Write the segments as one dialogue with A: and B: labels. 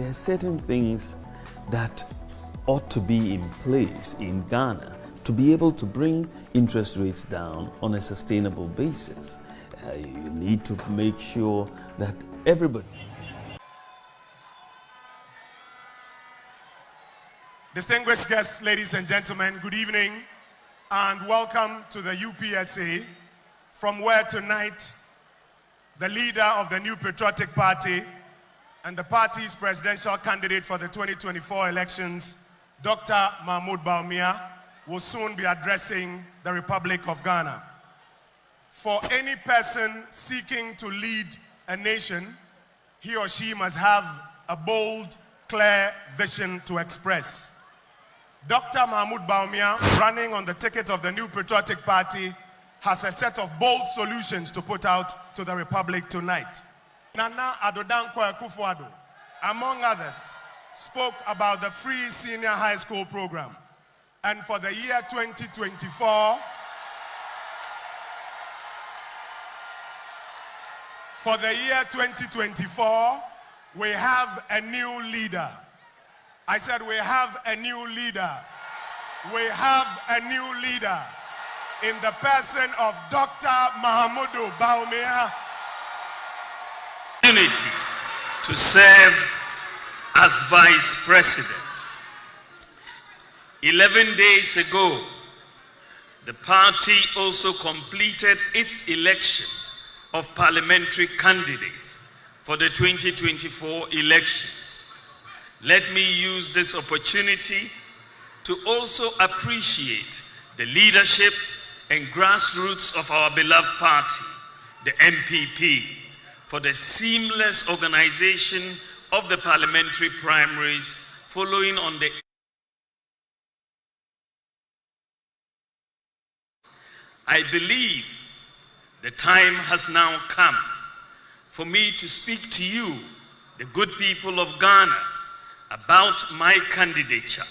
A: there are certain things that ought to be in place in Ghana to be able to bring interest rates down on a sustainable basis. You need to make sure that everybody...
B: Distinguished guests, ladies and gentlemen, good evening and welcome to the UPSA, from where tonight the leader of the New Patriotic Party and the party's presidential candidate for the 2024 elections, Dr. Mahmoud Bawumia, will soon be addressing the Republic of Ghana. For any person seeking to lead a nation, he or she must have a bold, clear vision to express. Dr. Mahmoud Bawumia, running on the ticket of the New Patriotic Party, has a set of bold solutions to put out to the Republic tonight. Nana Adodankwa Kuffour, among others, spoke about the free senior high school program. And for the year 2024, we have a new leader. I said we have a new leader. We have a new leader in the person of Dr. Mahmoud Bawumia.
C: Opportunity to serve as Vice President. 11 days ago, the party also completed its election of parliamentary candidates for the 2024 elections. Let me use this opportunity to also appreciate the leadership and grassroots of our beloved party, the MPP, for the seamless organization of the parliamentary primaries following on the... I believe the time has now come for me to speak to you, the good people of Ghana, about my candidature,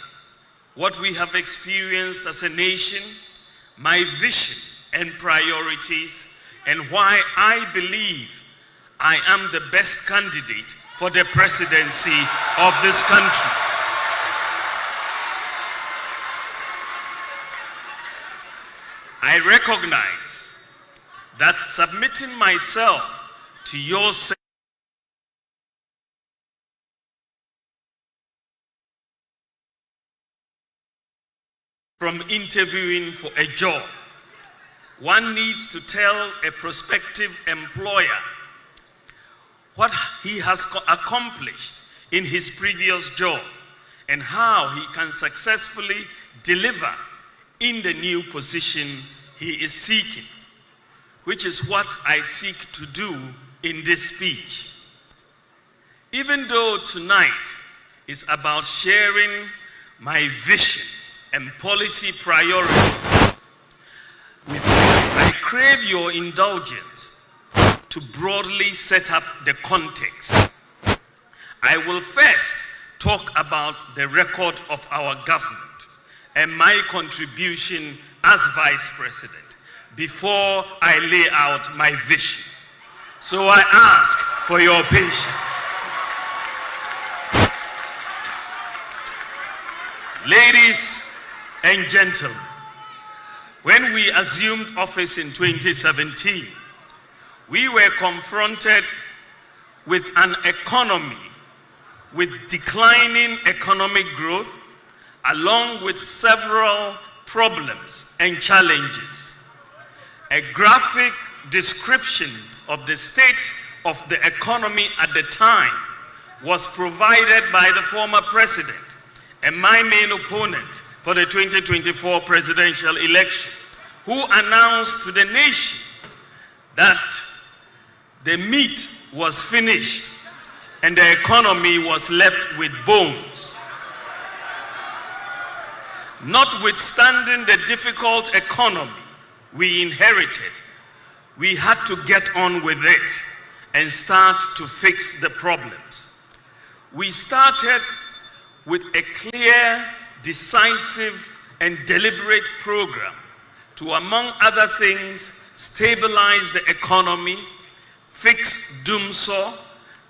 C: what we have experienced as a nation, my vision and priorities, and why I believe I am the best candidate for the presidency of this country. I recognize that submitting myself to your from interviewing for a job, one needs to tell a prospective employer what he has accomplished in his previous job and how he can successfully deliver in the new position he is seeking, which is what I seek to do in this speech. Even though tonight is about sharing my vision and policy priorities with you, I crave your indulgence to broadly set up the context. I will first talk about the record of our government and my contribution as Vice President before I lay out my vision. So I ask for your patience. Ladies and gentlemen, when we assumed office in 2017, we were confronted with an economy with declining economic growth, along with several problems and challenges. A graphic description of the state of the economy at the time was provided by the former president and my main opponent for the 2024 presidential election, who announced to the nation that the meat was finished and the economy was left with bones. Notwithstanding the difficult economy we inherited, we had to get on with it and start to fix the problems. We started with a clear, decisive, and deliberate program to, among other things, stabilize the economy, fix doomsaw,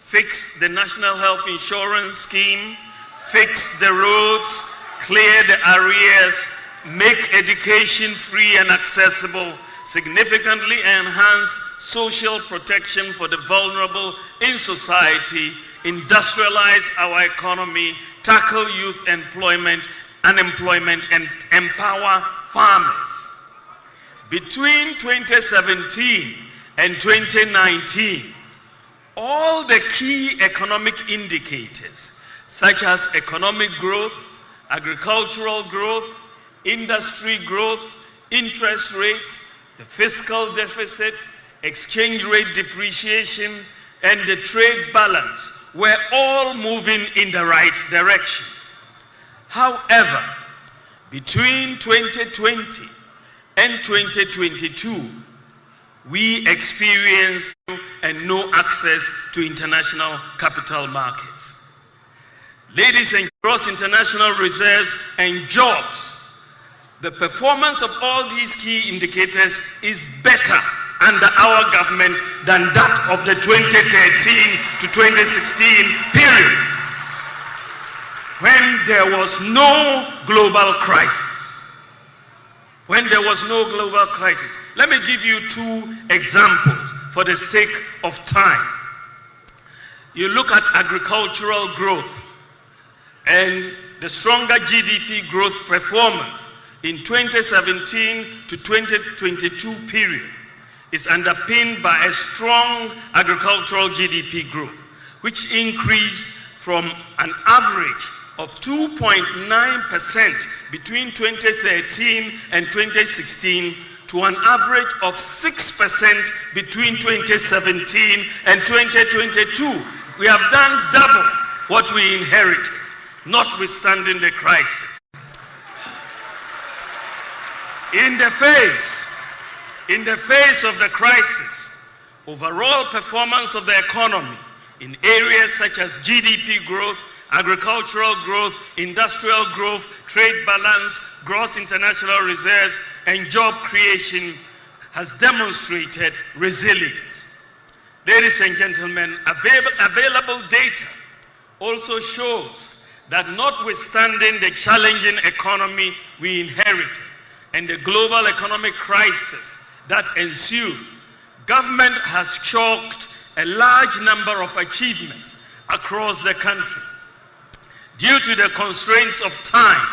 C: fix the National Health Insurance Scheme, fix the roads, clear the arrears, make education free and accessible, significantly enhance social protection for the vulnerable in society, industrialize our economy, tackle youth unemployment, and empower farmers. Between 2017 and 2019, all the key economic indicators, such as economic growth, agricultural growth, industry growth, interest rates, the fiscal deficit, exchange rate depreciation, and the trade balance were all moving in the right direction. However, between 2020 and 2022, we experienced no access to international capital markets. Ladies and gross international reserves and jobs, the performance of all these key indicators is better under our government than that of the 2013 to 2016 period, when there was no global crisis. When there was no global crisis. Let me give you two examples for the sake of time. You look at agricultural growth and the stronger GDP growth performance in 2017 to 2022 period is underpinned by a strong agricultural GDP growth, which increased from an average of 2.9% between 2013 and 2016 to an average of 6% between 2017 and 2022. We have done double what we inherited, notwithstanding the crisis. In the face of the crisis, overall performance of the economy in areas such as GDP growth, agricultural growth, industrial growth, trade balance, gross international reserves, and job creation has demonstrated resilience. Ladies and gentlemen, available data also shows that notwithstanding the challenging economy we inherited and the global economic crisis that ensued, government has chalked a large number of achievements across the country. Due to the constraints of time,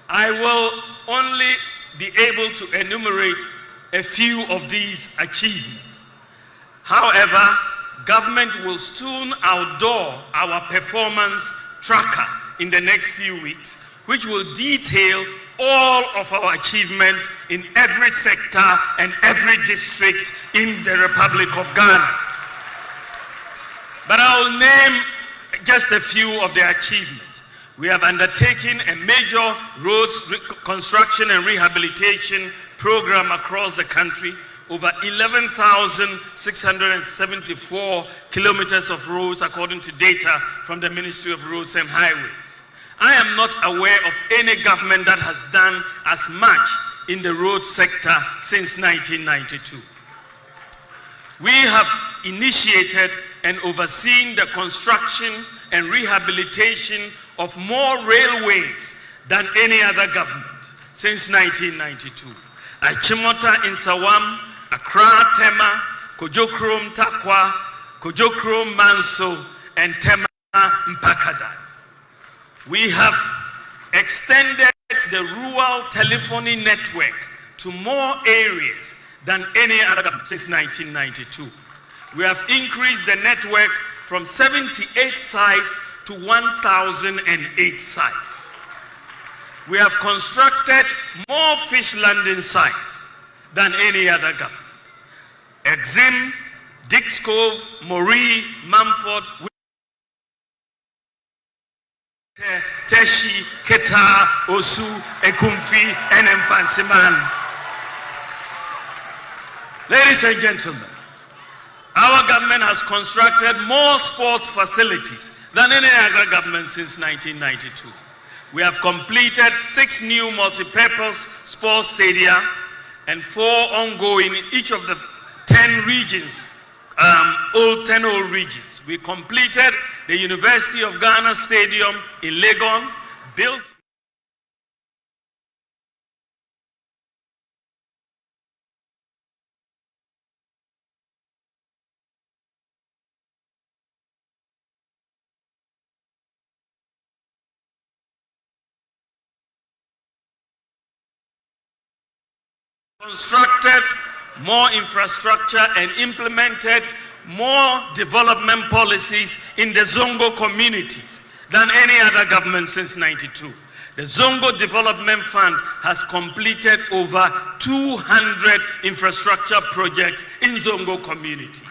C: I will only be able to enumerate a few of these achievements. However, government will soon outdoor our performance tracker in the next few weeks, which will detail all of our achievements in every sector and every district in the Republic of Ghana. But I'll name just a few of the achievements. We have undertaken a major roads construction and rehabilitation program across the country, over 11,674 kilometers of roads according to data from the Ministry of Roads and Highways. I am not aware of any government that has done as much in the road sector since 1992. We have initiated and overseen the construction and rehabilitation of more railways than any other government since 1992. Achimota in Sawam, Accra Tema, Kojokrom Takwa, Kojokrom Manso, and Tema Mpakada. We have extended the rural telephony network to more areas than any other government since 1992. We have increased the network from 78 sites to 1,008 sites. We have constructed more fish landing sites than any other government. Exim, Dix Cove, Moree, Mumford, Teshi, Keta, Osu, Ekumfi, and Mfansiman. Ladies and gentlemen, our government has constructed more sports facilities than any other government since 1992. We have completed 6 new multi-purpose sports stadia and 4 ongoing in each of the 10 regions 10 old regions. We completed the University of Ghana Stadium in Legon, built constructed more infrastructure and implemented more development policies in the Zongo communities than any other government since '92. The Zongo Development Fund has completed over 200 infrastructure projects in Zongo communities.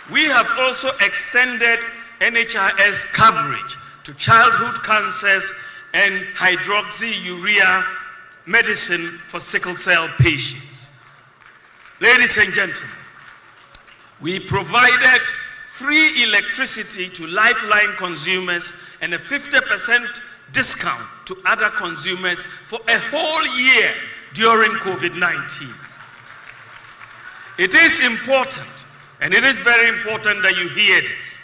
C: We have also extended NHIS coverage to childhood cancers and hydroxyurea medicine for sickle cell patients. Ladies and gentlemen, we provided free electricity to Lifeline consumers and a 50% discount to other consumers for a whole year during COVID-19. It is important, and it is very important that you hear this,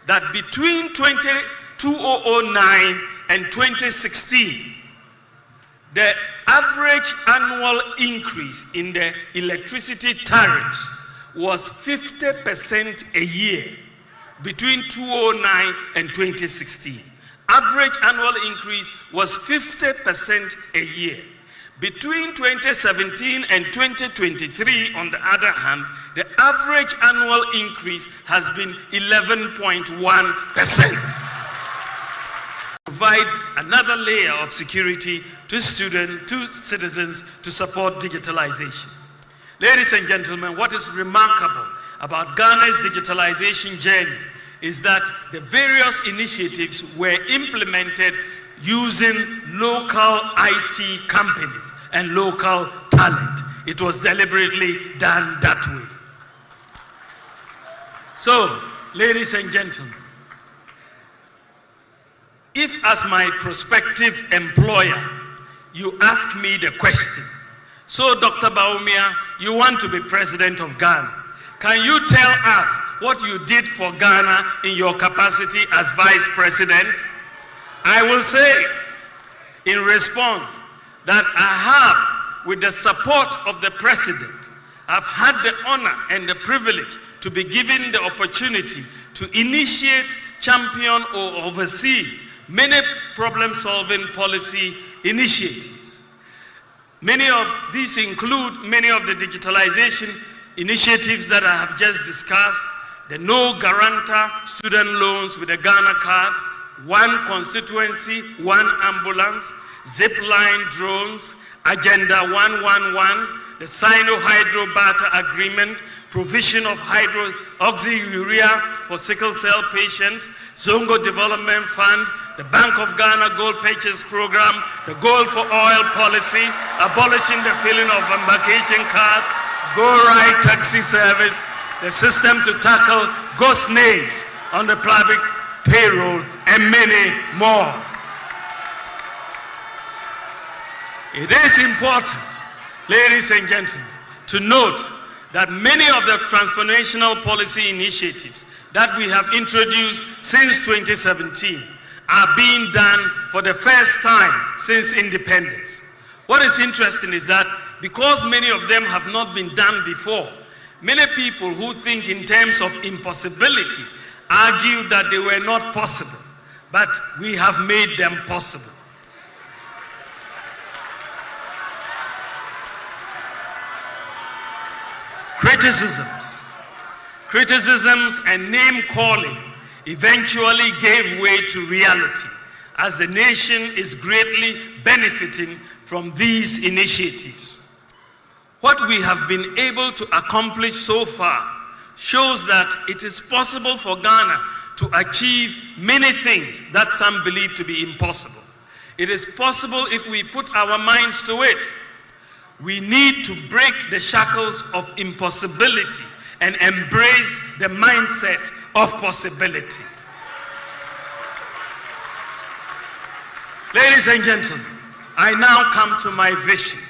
C: that between 2009 and 2016, the average annual increase in the electricity tariffs was 50% a year between 2009 and 2016. Average annual increase was 50% a year. Between 2017 and 2023, on the other hand, the average annual increase has been 11.1%. Provide another layer of security to students, to citizens, to support digitalization. Ladies and gentlemen, what is remarkable about Ghana's digitalization journey is that the various initiatives were implemented using local IT companies and local talent. It was deliberately done that way. So, ladies and gentlemen, if as my prospective employer, you ask me the question, so Dr. Bawumia, you want to be president of Ghana, can you tell us what you did for Ghana in your capacity as vice president? I will say in response that I have, with the support of the president, I've had the honor and the privilege to be given the opportunity to initiate, champion, or oversee many problem-solving policy initiatives. Many of these include many of the digitalization initiatives that I have just discussed, the no guarantor student loans with a Ghana card, one constituency, one ambulance, zipline drones, Agenda 111, the Sino-Hydro Barter Agreement, provision of hydroxyurea for sickle cell patients, Zongo Development Fund, the Bank of Ghana Gold Purchase Program, the Gold for Oil Policy, abolishing the filling of embarkation cards, Go Right Taxi Service, the system to tackle ghost names on the public payroll, and many more. It is important, ladies and gentlemen, to note that many of the transformational policy initiatives that we have introduced since 2017 are being done for the first time since independence. What is interesting is that because many of them have not been done before, many people who think in terms of impossibility argue that they were not possible, but we have made them possible. Criticisms and name calling eventually gave way to reality, as the nation is greatly benefiting from these initiatives. What we have been able to accomplish so far shows that it is possible for Ghana to achieve many things that some believe to be impossible. It is possible if we put our minds to it. We need to break the shackles of impossibility and embrace the mindset of possibility. Ladies and gentlemen, I now come to my vision.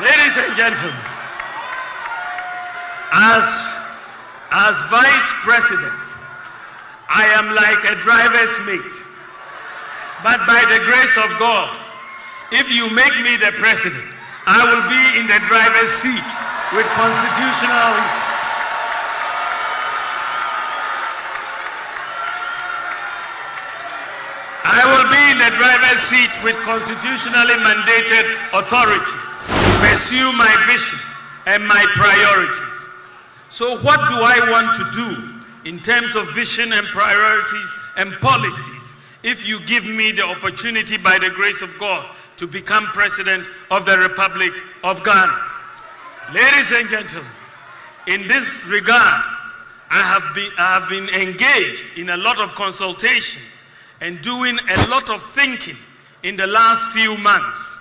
C: Ladies and gentlemen, as Vice President, I am like a driver's mate. But by the grace of God, if you make me the president, I will be in the driver's seat with constitutional. I will be in the driver's seat with constitutionally mandated authority to pursue my vision and my priorities. So what do I want to do in terms of vision and priorities and policies if you give me the opportunity by the grace of God to become President of the Republic of Ghana? Ladies and gentlemen, in this regard, I have been engaged in a lot of consultation and doing a lot of thinking in the last few months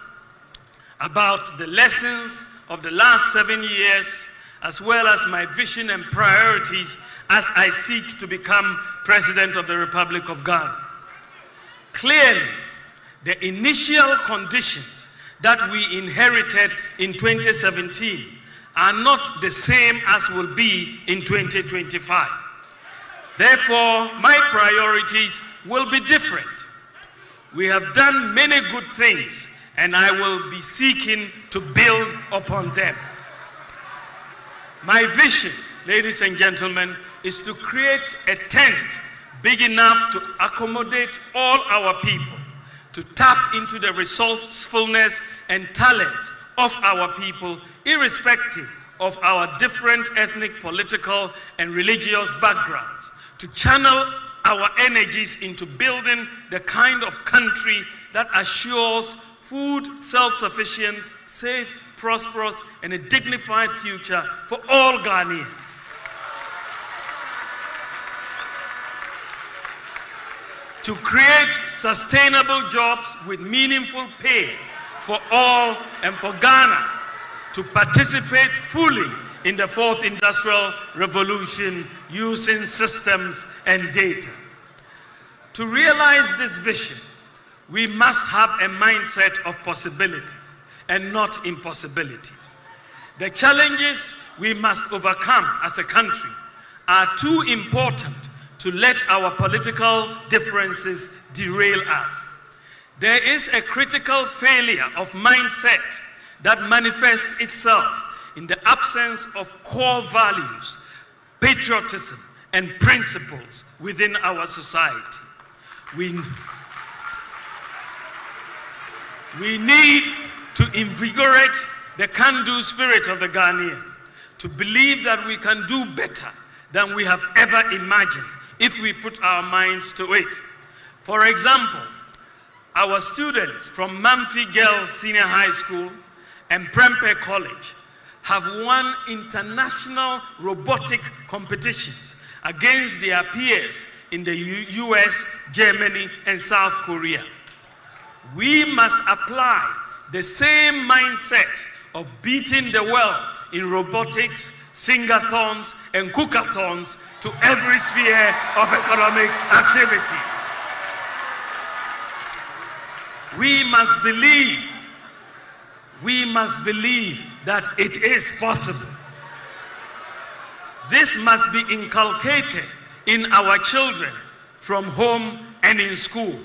C: about the lessons of the last 7 years, as well as my vision and priorities as I seek to become President of the Republic of Ghana. Clearly, the initial conditions that we inherited in 2017 are not the same as will be in 2025. Therefore, my priorities will be different. We have done many good things, and I will be seeking to build upon them. My vision, ladies and gentlemen, is to create a tent big enough to accommodate all our people, to tap into the resourcefulness and talents of our people, irrespective of our different ethnic, political, and religious backgrounds, to channel our energies into building the kind of country that assures food, self-sufficient, safe, prosperous, and a dignified future for all Ghanaians. To create sustainable jobs with meaningful pay for all, and for Ghana to participate fully in the fourth industrial revolution using systems and data. To realize this vision, we must have a mindset of possibilities and not impossibilities. The challenges we must overcome as a country are too important to let our political differences derail us. There is a critical failure of mindset that manifests itself in the absence of core values, patriotism, and principles within our society. We need to invigorate the can-do spirit of the Ghanaian, to believe that we can do better than we have ever imagined if we put our minds to it. For example, our students from Mamfi Girls Senior High School and Prempeh College have won international robotic competitions against their peers in the US, Germany, and South Korea. We must apply the same mindset of beating the world in robotics, singathons, and cookathons to every sphere of economic activity. We must believe that it is possible. This must be inculcated in our children from home and in school.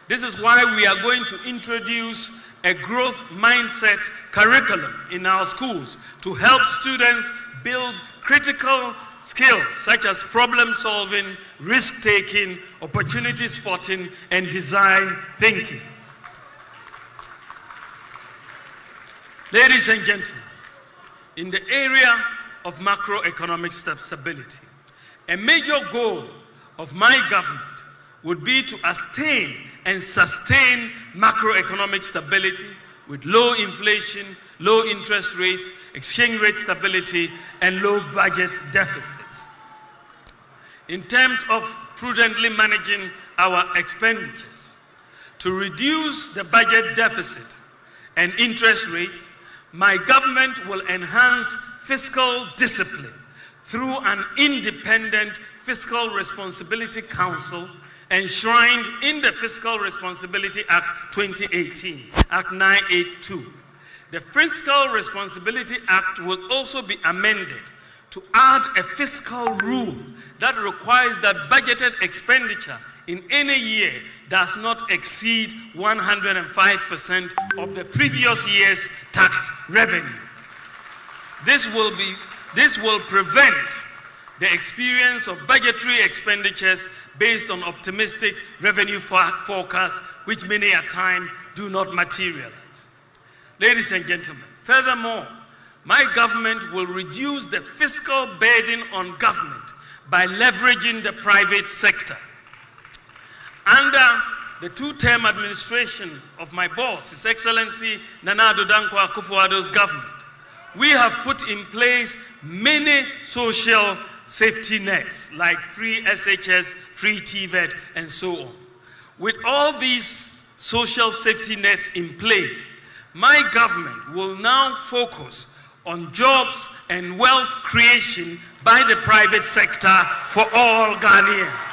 C: This is why we are going to introduce a growth mindset curriculum in our schools to help students build critical skills such as problem solving, risk taking, opportunity spotting, and design thinking. Ladies and gentlemen, in the area of macroeconomic stability, a major goal of my government would be to attain and sustain macroeconomic stability with low inflation, low interest rates, exchange rate stability, and low budget deficits. In terms of prudently managing our expenditures, to reduce the budget deficit and interest rates, my government will enhance fiscal discipline through an independent Fiscal Responsibility Council enshrined in the Fiscal Responsibility Act 2018, Act 982. The Fiscal Responsibility Act will also be amended to add a fiscal rule that requires that budgeted expenditure in any year does not exceed 105% of the previous year's tax revenue. This will prevent the experience of budgetary expenditures based on optimistic revenue forecasts, which many a time do not materialize. Ladies and gentlemen, furthermore, my government will reduce the fiscal burden on government by leveraging the private sector. Under the two-term administration of my boss, His Excellency Nana Addo Dankwa Akufo-Addo's government, we have put in place many social safety nets like free SHS, free TVET, and so on. With all these social safety nets in place, my government will now focus on jobs and wealth creation by the private sector for all Ghanaians.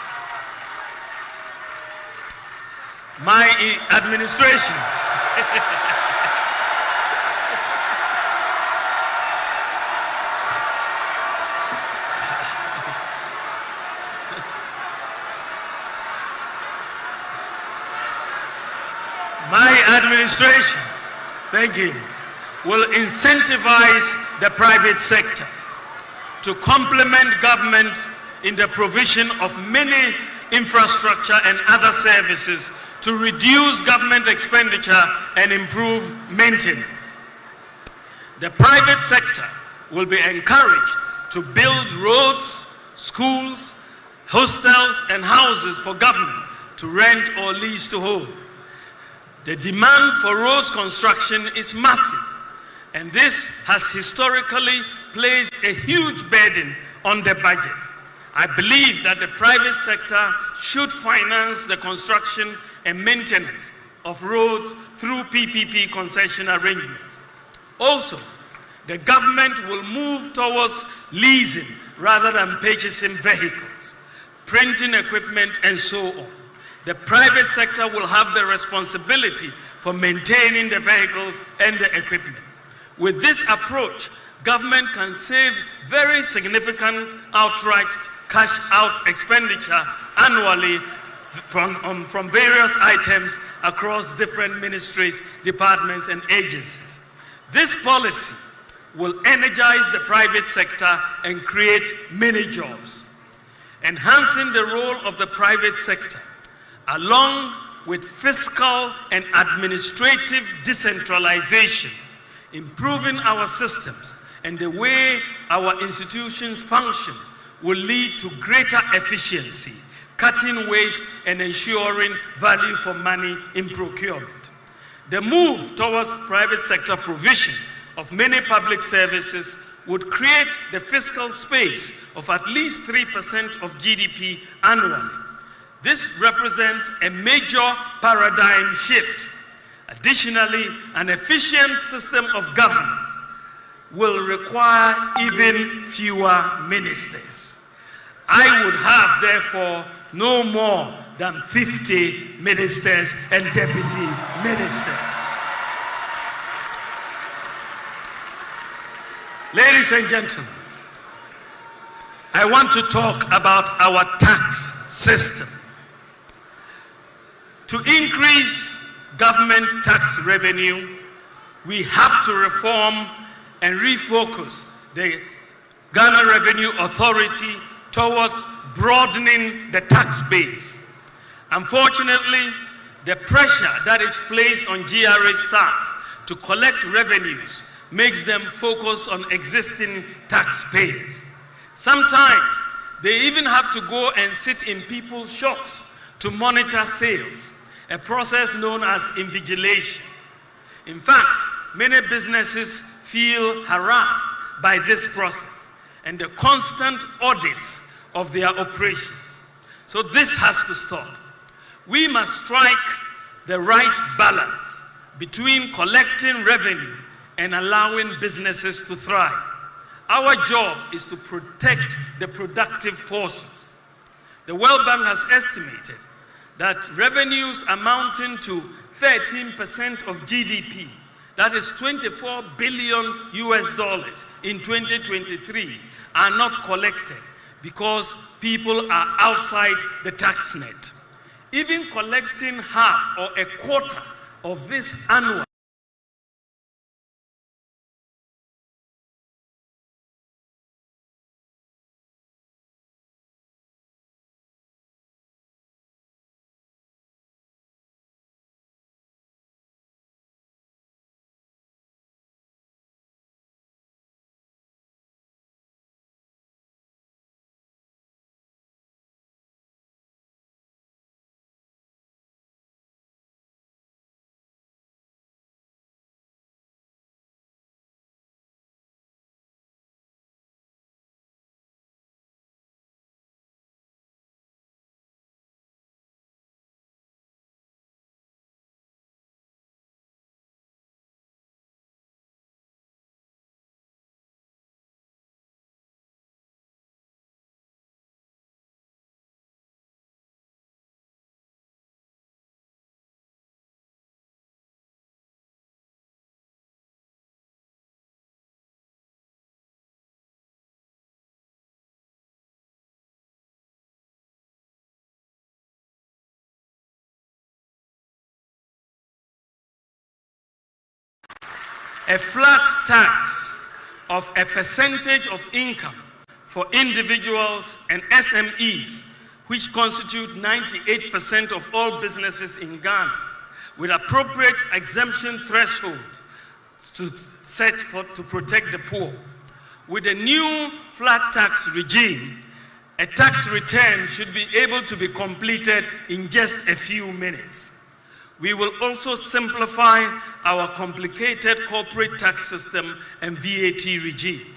C: My administration thank you, will incentivize the private sector to complement government in the provision of many infrastructure and other services to reduce government expenditure and improve maintenance. The private sector will be encouraged to build roads, schools, hostels, and houses for government to rent or lease to hold. The demand for roads construction is massive, and this has historically placed a huge burden on the budget. I believe that the private sector should finance the construction and maintenance of roads through PPP concession arrangements. Also, the government will move towards leasing rather than purchasing vehicles, printing equipment, and so on. The private sector will have the responsibility for maintaining the vehicles and the equipment. With this approach, government can save very significant outright cash out expenditure annually from various items across different ministries, departments, and agencies. This policy will energize the private sector and create many jobs. Enhancing the role of the private sector, along with fiscal and administrative decentralization, improving our systems and the way our institutions function will lead to greater efficiency, cutting waste and ensuring value for money in procurement. The move towards private sector provision of many public services would create the fiscal space of at least 3% of GDP annually. This represents a major paradigm shift. Additionally, an efficient system of governance will require even fewer ministers. I would have, therefore, no more than 50 ministers and deputy ministers. Ladies and gentlemen, I want to talk about our tax system. To increase government tax revenue, we have to reform and refocus the Ghana Revenue Authority towards broadening the tax base. Unfortunately, the pressure that is placed on GRA staff to collect revenues makes them focus on existing taxpayers. Sometimes they even have to go and sit in people's shops to monitor sales, a process known as invigilation. In fact, many businesses feel harassed by this process and the constant audits of their operations. So this has to stop. We must strike the right balance between collecting revenue and allowing businesses to thrive. Our job is to protect the productive forces. The World Bank has estimated that revenues amounting to 13% of GDP, that is $24 billion in 2023, are not collected because people are outside the tax net. Even collecting half or a quarter of this annual a flat tax of a percentage of income for individuals and SMEs, which constitute 98% of all businesses in Ghana, with appropriate exemption threshold to protect the poor. With a new flat tax regime, a tax return should be able to be completed in just a few minutes. We will also simplify our complicated corporate tax system and VAT regime.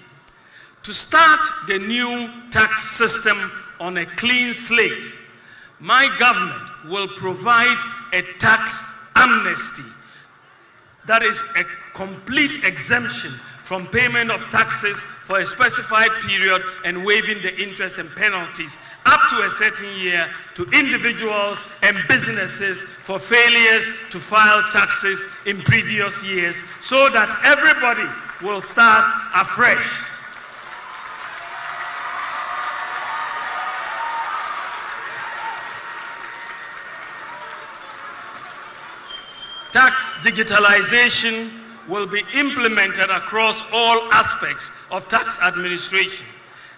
C: To start the new tax system on a clean slate, my government will provide a tax amnesty, that is a complete exemption from payment of taxes for a specified period and waiving the interest and penalties up to a certain year to individuals and businesses for failures to file taxes in previous years, so that everybody will start afresh. Tax digitalization will be implemented across all aspects of tax administration.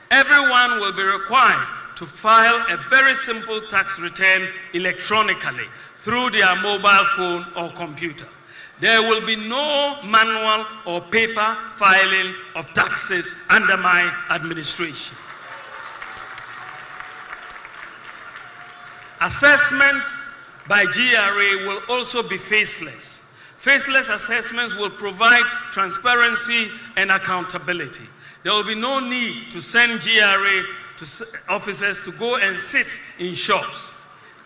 C: Everyone will be required to file a very simple tax return electronically through their mobile phone or computer. There will be no manual or paper filing of taxes under my administration. Assessments by GRA will also be faceless. Faceless assessments will provide transparency and accountability. There will be no need to send GRA officers to go and sit in shops.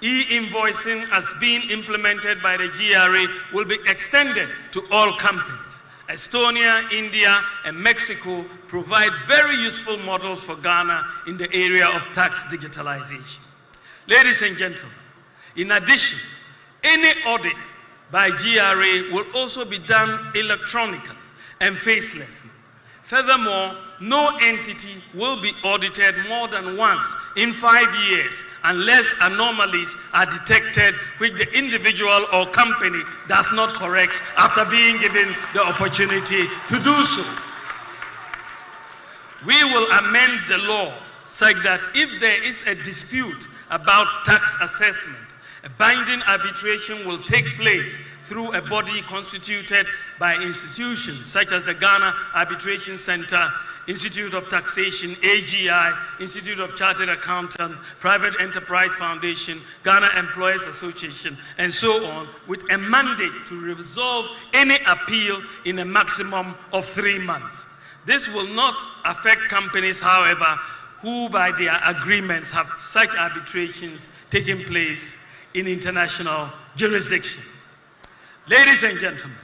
C: E-invoicing, as being implemented by the GRA, will be extended to all companies. Estonia, India, and Mexico provide very useful models for Ghana in the area of tax digitalization. Ladies and gentlemen, in addition, any audits by GRA will also be done electronically and facelessly. Furthermore, no entity will be audited more than once in 5 years unless anomalies are detected which the individual or company does not correct after being given the opportunity to do so. We will amend the law such that if there is a dispute about tax assessment, a binding arbitration will take place through a body constituted by institutions such as the Ghana Arbitration Center, Institute of Taxation, AGI, Institute of Chartered Accountants, Private Enterprise Foundation, Ghana Employers Association, and so on, with a mandate to resolve any appeal in a maximum of 3 months. This will not affect companies, however, who by their agreements have such arbitrations taking place in international jurisdictions. Ladies and gentlemen,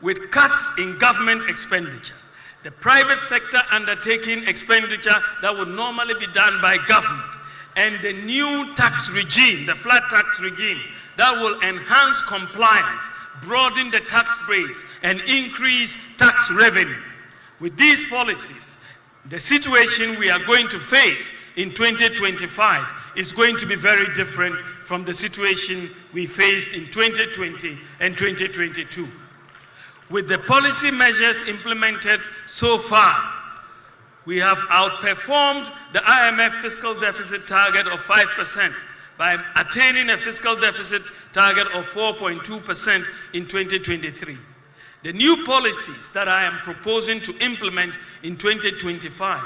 C: with cuts in government expenditure, the private sector undertaking expenditure that would normally be done by government, and the new tax regime, the flat tax regime, that will enhance compliance, broaden the tax base, and increase tax revenue. With these policies, the situation we are going to face in 2025 is going to be very different from the situation we faced in 2020 and 2022. With the policy measures implemented so far, we have outperformed the IMF fiscal deficit target of 5% by attaining a fiscal deficit target of 4.2% in 2023. The new policies that I am proposing to implement in 2025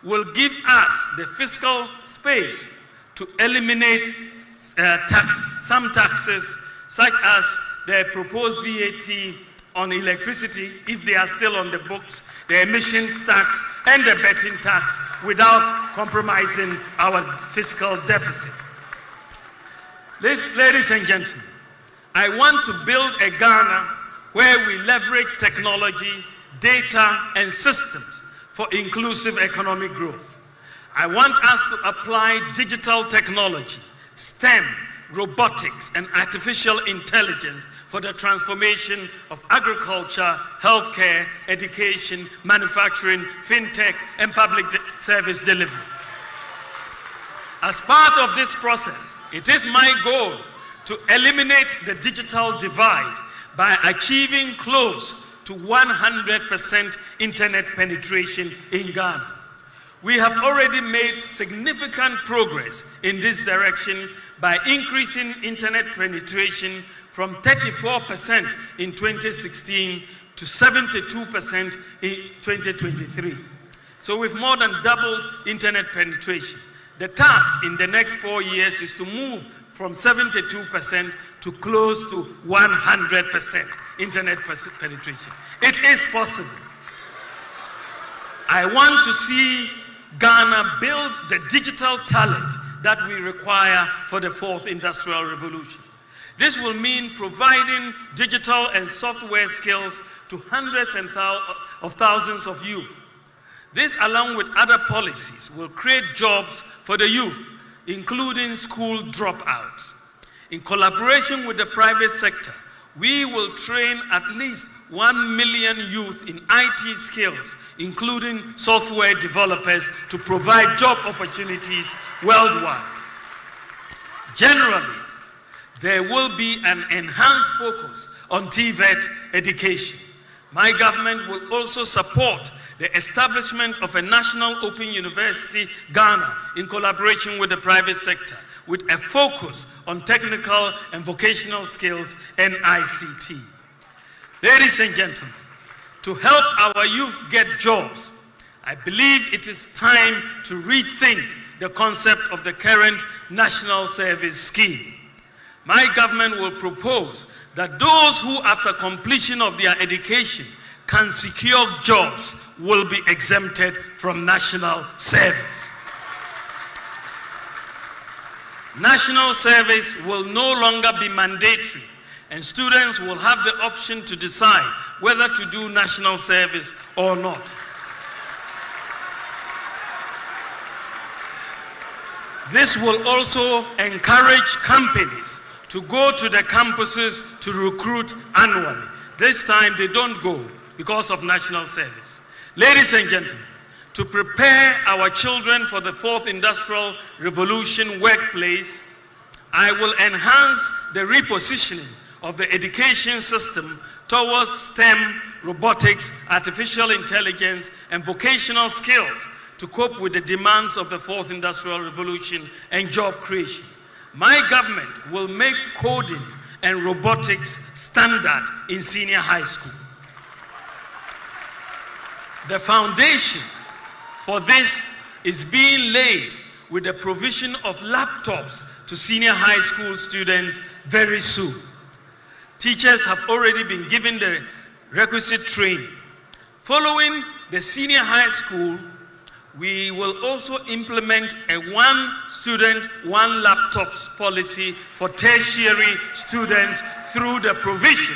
C: will give us the fiscal space to eliminate some taxes, such as the proposed VAT on electricity, if they are still on the books, the emissions tax, and the betting tax, without compromising our fiscal deficit. Ladies and gentlemen, I want to build a Ghana where we leverage technology, data, and systems for inclusive economic growth. I want us to apply digital technology, STEM, robotics, and artificial intelligence for the transformation of agriculture, healthcare, education, manufacturing, fintech, and public service delivery. As part of this process, it is my goal to eliminate the digital divide by achieving close to 100% internet penetration in Ghana. We have already made significant progress in this direction by increasing internet penetration from 34% in 2016 to 72% in 2023. So we've more than doubled internet penetration. The task in the next 4 years is to move from 72% to close to 100% internet penetration. It is possible. I want to see Ghana build the digital talent that we require for the fourth industrial revolution. This will mean providing digital and software skills to hundreds of thousands of youth. This, along with other policies, will create jobs for the youth, including school dropouts. In collaboration with the private sector, we will train at least 1 million youth in IT skills, including software developers, to provide job opportunities worldwide. Generally, there will be an enhanced focus on TVET education. My government will also support the establishment of a national open university, Ghana, in collaboration with the private sector, with a focus on technical and vocational skills and ICT. Ladies and gentlemen, to help our youth get jobs, I believe it is time to rethink the concept of the current national service scheme. My government will propose that those who, after completion of their education, can secure jobs will be exempted from national service. National service will no longer be mandatory, and students will have the option to decide whether to do national service or not. This will also encourage companies to go to the campuses to recruit annually. This time they don't go because of national service. Ladies and gentlemen, to prepare our children for the fourth industrial revolution workplace, I will enhance the repositioning of the education system towards STEM, robotics, artificial intelligence, and vocational skills to cope with the demands of the fourth industrial revolution and job creation. My government will make coding and robotics standard in senior high school. The foundation for this is being laid with the provision of laptops to senior high school students very soon. Teachers have already been given the requisite training. Following the senior high school, we will also implement a one student, one laptops policy for tertiary students through the provision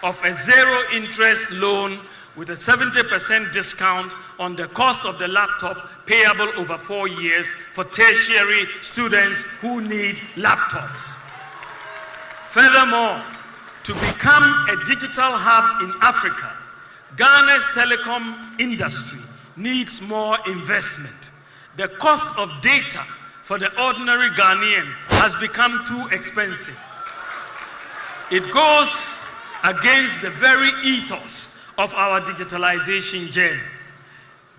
C: of a zero interest loan with a 70% discount on the cost of the laptop payable over 4 years for tertiary students who need laptops. Furthermore, to become a digital hub in Africa, Ghana's telecom industry needs more investment. The cost of data for the ordinary Ghanaian has become too expensive. It goes against the very ethos of our digitalization journey.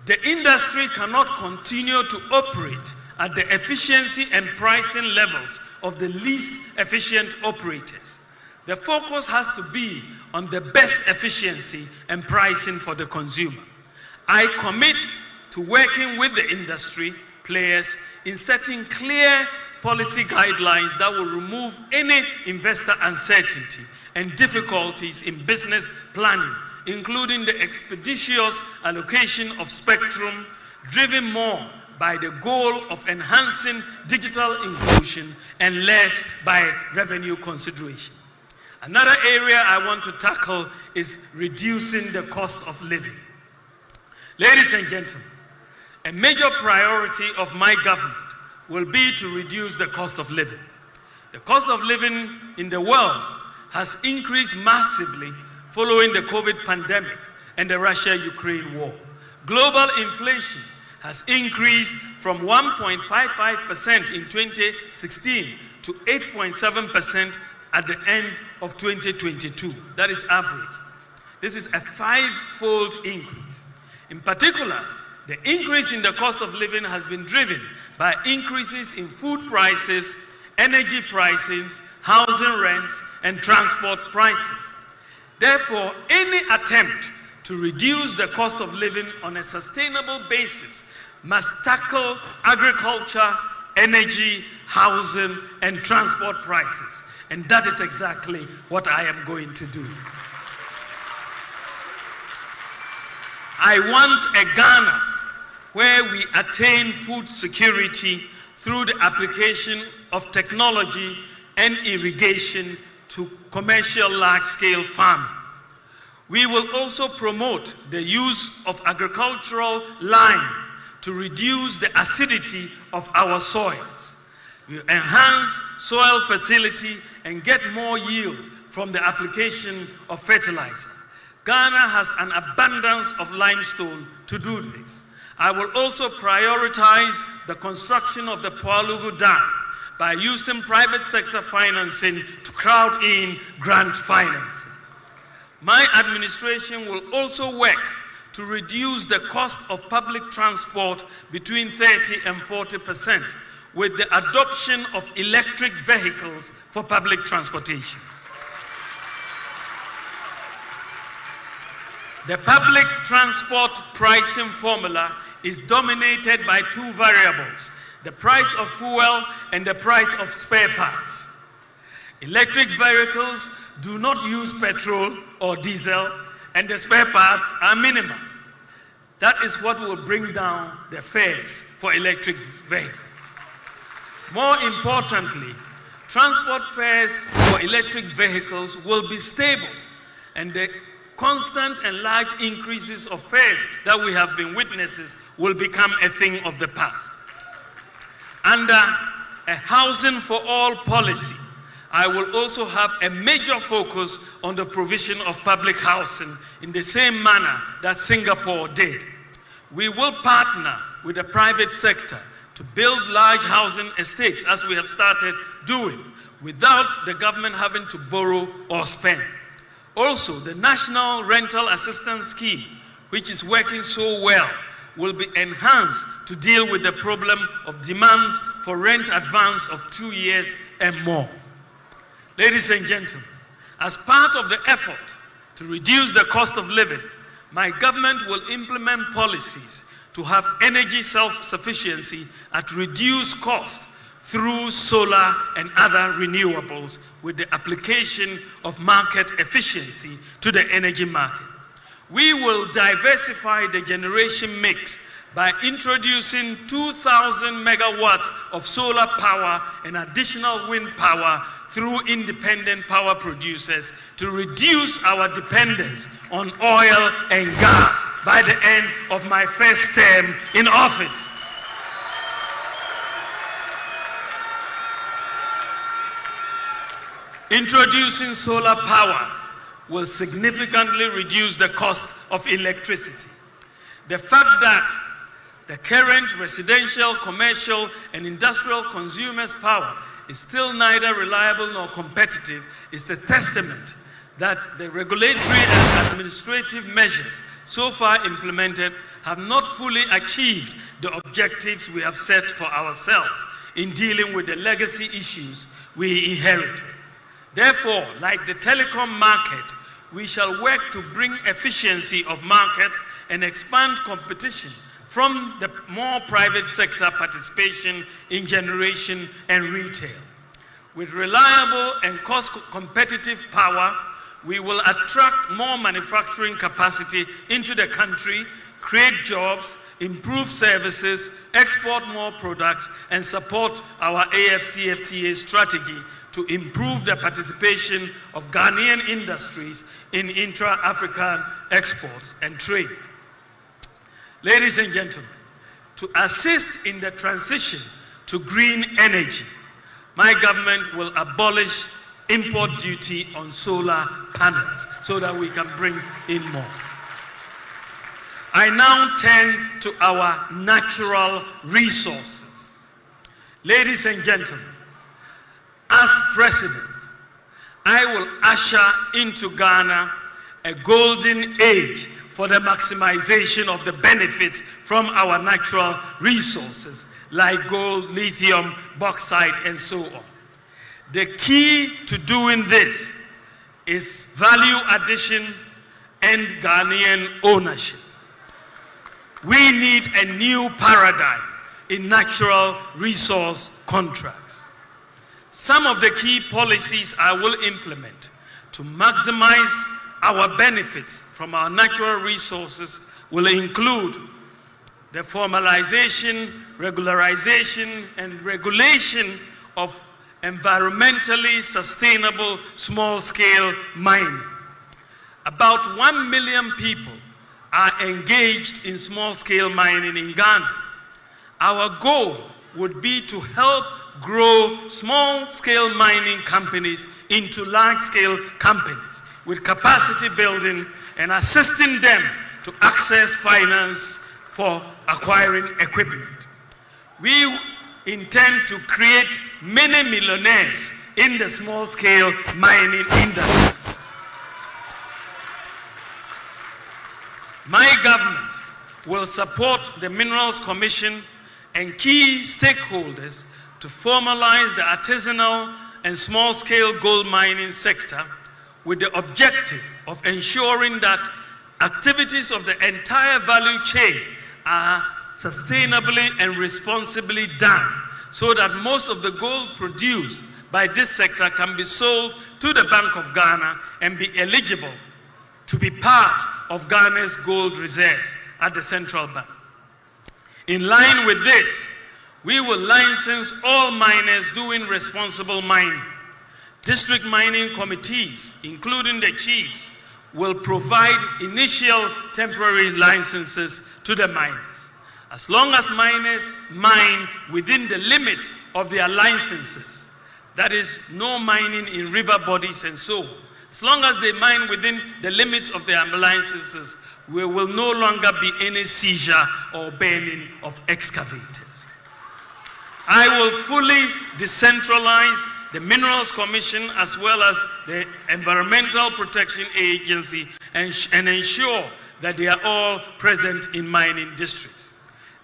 C: The industry cannot continue to operate at the efficiency and pricing levels of the least efficient operators. The focus has to be on the best efficiency and pricing for the consumer. I commit to working with the industry players in setting clear policy guidelines that will remove any investor uncertainty and difficulties in business planning, including the expeditious allocation of spectrum, driven more by the goal of enhancing digital inclusion and less by revenue consideration. Another area I want to tackle is reducing the cost of living. Ladies and gentlemen, a major priority of my government will be to reduce the cost of living. The cost of living in the world has increased massively following the COVID pandemic and the Russia-Ukraine war. Global inflation has increased from 1.55% in 2016 to 8.7% at the end of 2022. That is average. This is a 5-fold increase. In particular, the increase in the cost of living has been driven by increases in food prices, energy prices, housing rents, and transport prices. Therefore, any attempt to reduce the cost of living on a sustainable basis must tackle agriculture, energy, housing, and transport prices. And that is exactly what I am going to do. I want a Ghana where we attain food security through the application of technology and irrigation to commercial large-scale farming. We will also promote the use of agricultural lime to reduce the acidity of our soils. We enhance soil fertility and get more yield from the application of fertilizer. Ghana has an abundance of limestone to do this. I will also prioritize the construction of the Pualugu Dam by using private sector financing to crowd in grant financing. My administration will also work to reduce the cost of public transport between 30 and 40% with the adoption of electric vehicles for public transportation. The public transport pricing formula is dominated by two variables: the price of fuel and the price of spare parts. Electric vehicles do not use petrol or diesel, and the spare parts are minimal. That is what will bring down the fares for electric vehicles. More importantly, transport fares for electric vehicles will be stable, and the constant and large increases of fares that we have been witnesses will become a thing of the past. Under a housing for all policy, I will also have a major focus on the provision of public housing in the same manner that Singapore did. We will partner with the private sector to build large housing estates, as we have started doing, without the government having to borrow or spend. Also, the National Rental Assistance Scheme, which is working so well, will be enhanced to deal with the problem of demands for rent advance of 2 years and more. Ladies and gentlemen, as part of the effort to reduce the cost of living, my government will implement policies to have energy self-sufficiency at reduced cost through solar and other renewables with the application of market efficiency to the energy market. We will diversify the generation mix by introducing 2,000 megawatts of solar power and additional wind power through independent power producers to reduce our dependence on oil and gas by the end of my first term in office. Introducing solar power will significantly reduce the cost of electricity. The fact that the current residential, commercial, and industrial consumers' power is still neither reliable nor competitive is the testament that the regulatory and administrative measures so far implemented have not fully achieved the objectives we have set for ourselves in dealing with the legacy issues we inherited. Therefore, like the telecom market, we shall work to bring efficiency of markets and expand competition from the more private sector participation in generation and retail. With reliable and cost-competitive power, we will attract more manufacturing capacity into the country, create jobs, improve services, export more products, and support our AFCFTA strategy to improve the participation of Ghanaian industries in intra-African exports and trade. Ladies and gentlemen, to assist in the transition to green energy, my government will abolish import duty on solar panels so that we can bring in more. I now turn to our natural resources. Ladies and gentlemen, as president, I will usher into Ghana a golden age for the maximization of the benefits from our natural resources like gold, lithium, bauxite, and so on. The key to doing this is value addition and Ghanaian ownership. We need a new paradigm in natural resource contracts. Some of the key policies I will implement to maximize our benefits from our natural resources will include the formalization, regularization, and regulation of environmentally sustainable small-scale mining. About 1 million people are engaged in small-scale mining in Ghana. Our goal would be to help grow small-scale mining companies into large-scale companies with capacity building and assisting them to access finance for acquiring equipment. We intend to create many millionaires in the small-scale mining industries. My government will support the Minerals Commission and key stakeholders to formalize the artisanal and small-scale gold mining sector with the objective of ensuring that activities of the entire value chain are sustainably and responsibly done so that most of the gold produced by this sector can be sold to the Bank of Ghana and be eligible to be part of Ghana's gold reserves at the central bank. In line with this, we will license all miners doing responsible mining. District mining committees, including the chiefs, will provide initial temporary licenses to the miners. As long as miners mine within the limits of their licenses, That is, no mining in river bodies and so on. As long as they mine within the limits of their licenses, there will no longer be any seizure or burning of excavators. I will fully decentralize the Minerals Commission as well as the Environmental Protection Agency and ensure that they are all present in mining districts.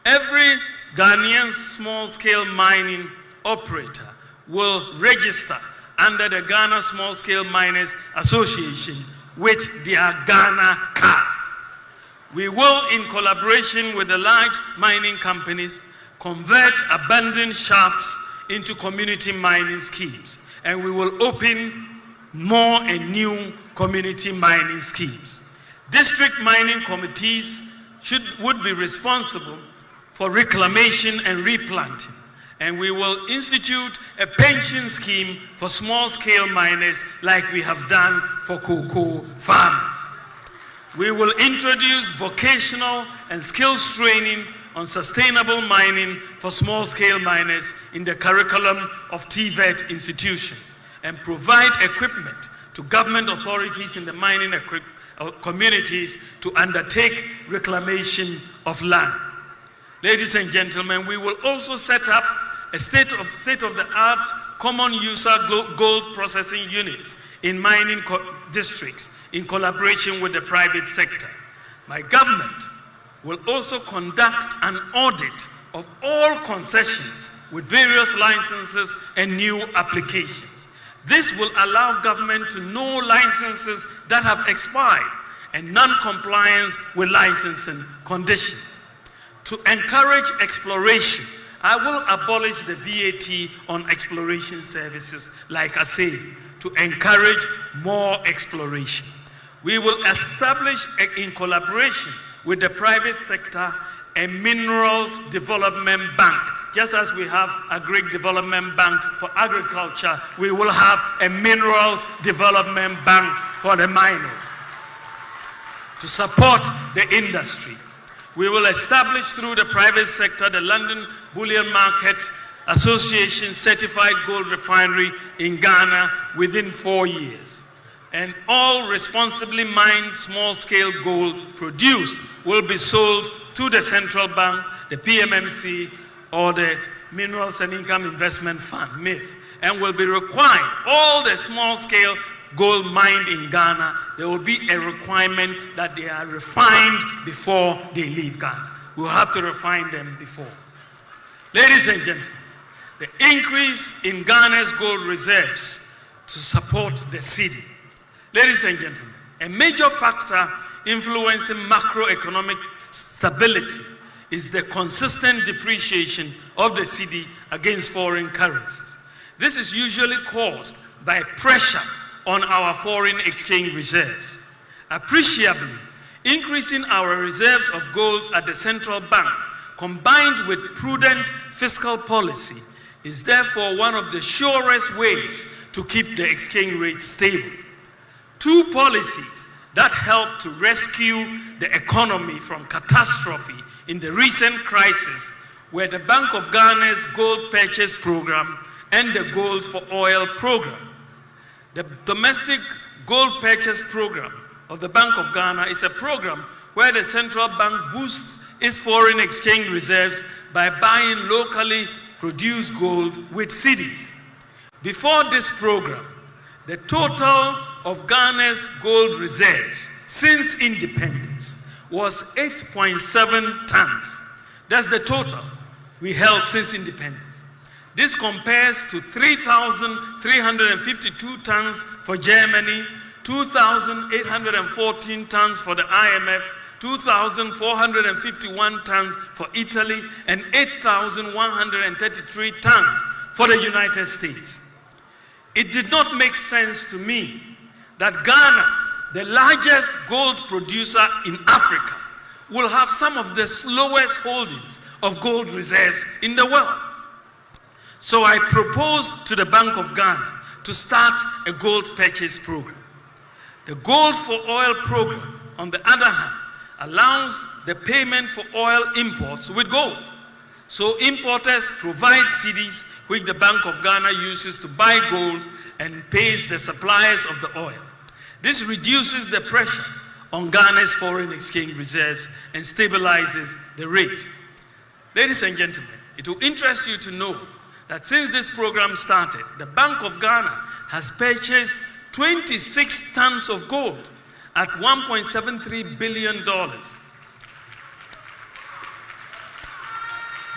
C: Every Ghanaian small-scale mining operator will register under the Ghana Small-Scale Miners Association with their Ghana card. We will, in collaboration with the large mining companies, convert abandoned shafts into community mining schemes, and we will open more and new community mining schemes. District mining committees would be responsible for reclamation and replanting, and we will institute a pension scheme for small-scale miners like we have done for cocoa farmers. We will introduce vocational and skills training on sustainable mining for small-scale miners in the curriculum of TVET institutions and provide equipment to government authorities in the mining communities to undertake reclamation of land. Ladies and gentlemen, we will also set up a state-of-the-art common user gold processing units in mining districts in collaboration with the private sector. My government will also conduct an audit of all concessions with various licenses and new applications. This will allow government to know licenses that have expired and non-compliance with licensing conditions. To encourage exploration, I will abolish the VAT on exploration services, like I say, to encourage more exploration. We will establish, in collaboration with the private sector, a minerals development bank. Just as we have a Greek development bank for agriculture, we will have a minerals development bank for the miners. To support the industry, we will establish through the private sector the London Bullion Market Association certified gold refinery in Ghana within 4 years. And all responsibly mined small-scale gold produced will be sold to the central bank, the PMMC, or the Minerals and Income Investment Fund, MIF, and will be required. All the small-scale gold mined in Ghana, there will be a requirement that they are refined before they leave Ghana. We'll have to refine them before. Ladies and gentlemen, the increase in Ghana's gold reserves to support the city. Ladies and gentlemen, a major factor influencing macroeconomic stability is the consistent depreciation of the cedi against foreign currencies. This is usually caused by pressure on our foreign exchange reserves. Appreciably, increasing our reserves of gold at the central bank, combined with prudent fiscal policy, is therefore one of the surest ways to keep the exchange rate stable. Two policies that helped to rescue the economy from catastrophe in the recent crisis were the Bank of Ghana's Gold Purchase Program and the Gold for Oil Program. The Domestic Gold Purchase Program of the Bank of Ghana is a program where the central bank boosts its foreign exchange reserves by buying locally produced gold with cedis. Before this program, the total of Ghana's gold reserves since independence was 8.7 tons. That's the total we held since independence. This compares to 3,352 tons for Germany, 2,814 tons for the IMF, 2,451 tons for Italy, and 8,133 tons for the United States. It did not make sense to me that Ghana, the largest gold producer in Africa, will have some of the slowest holdings of gold reserves in the world. So I proposed to the Bank of Ghana to start a gold purchase program. The Gold for Oil program, on the other hand, allows the payment for oil imports with gold. So importers provide cedis which the Bank of Ghana uses to buy gold and pays the suppliers of the oil. This reduces the pressure on Ghana's foreign exchange reserves and stabilizes the rate. Ladies and gentlemen, it will interest you to know that since this program started, the Bank of Ghana has purchased 26 tons of gold at $1.73 billion.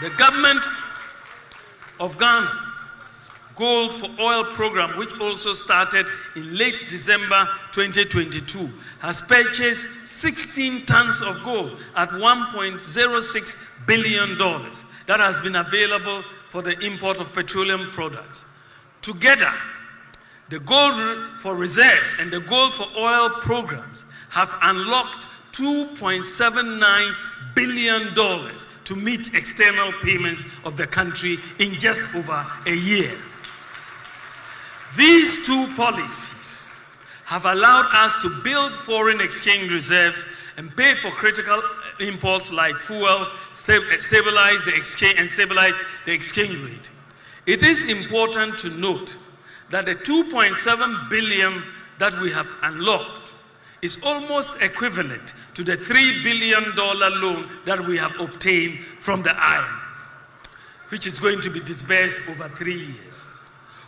C: The government of Ghana's Gold for Oil program, which also started in late December 2022, has purchased 16 tons of gold at $1.06 billion that has been available for the import of petroleum products. Together, the gold for reserves and the gold for oil programs have unlocked $2.79 billion to meet external payments of the country in just over a year. These two policies have allowed us to build foreign exchange reserves and pay for critical imports like fuel, stabilize the exchange rate. It is important to note that the $2.7 billion that we have unlocked is almost equivalent to the $3 billion loan that we have obtained from the IMF, which is going to be disbursed over 3 years.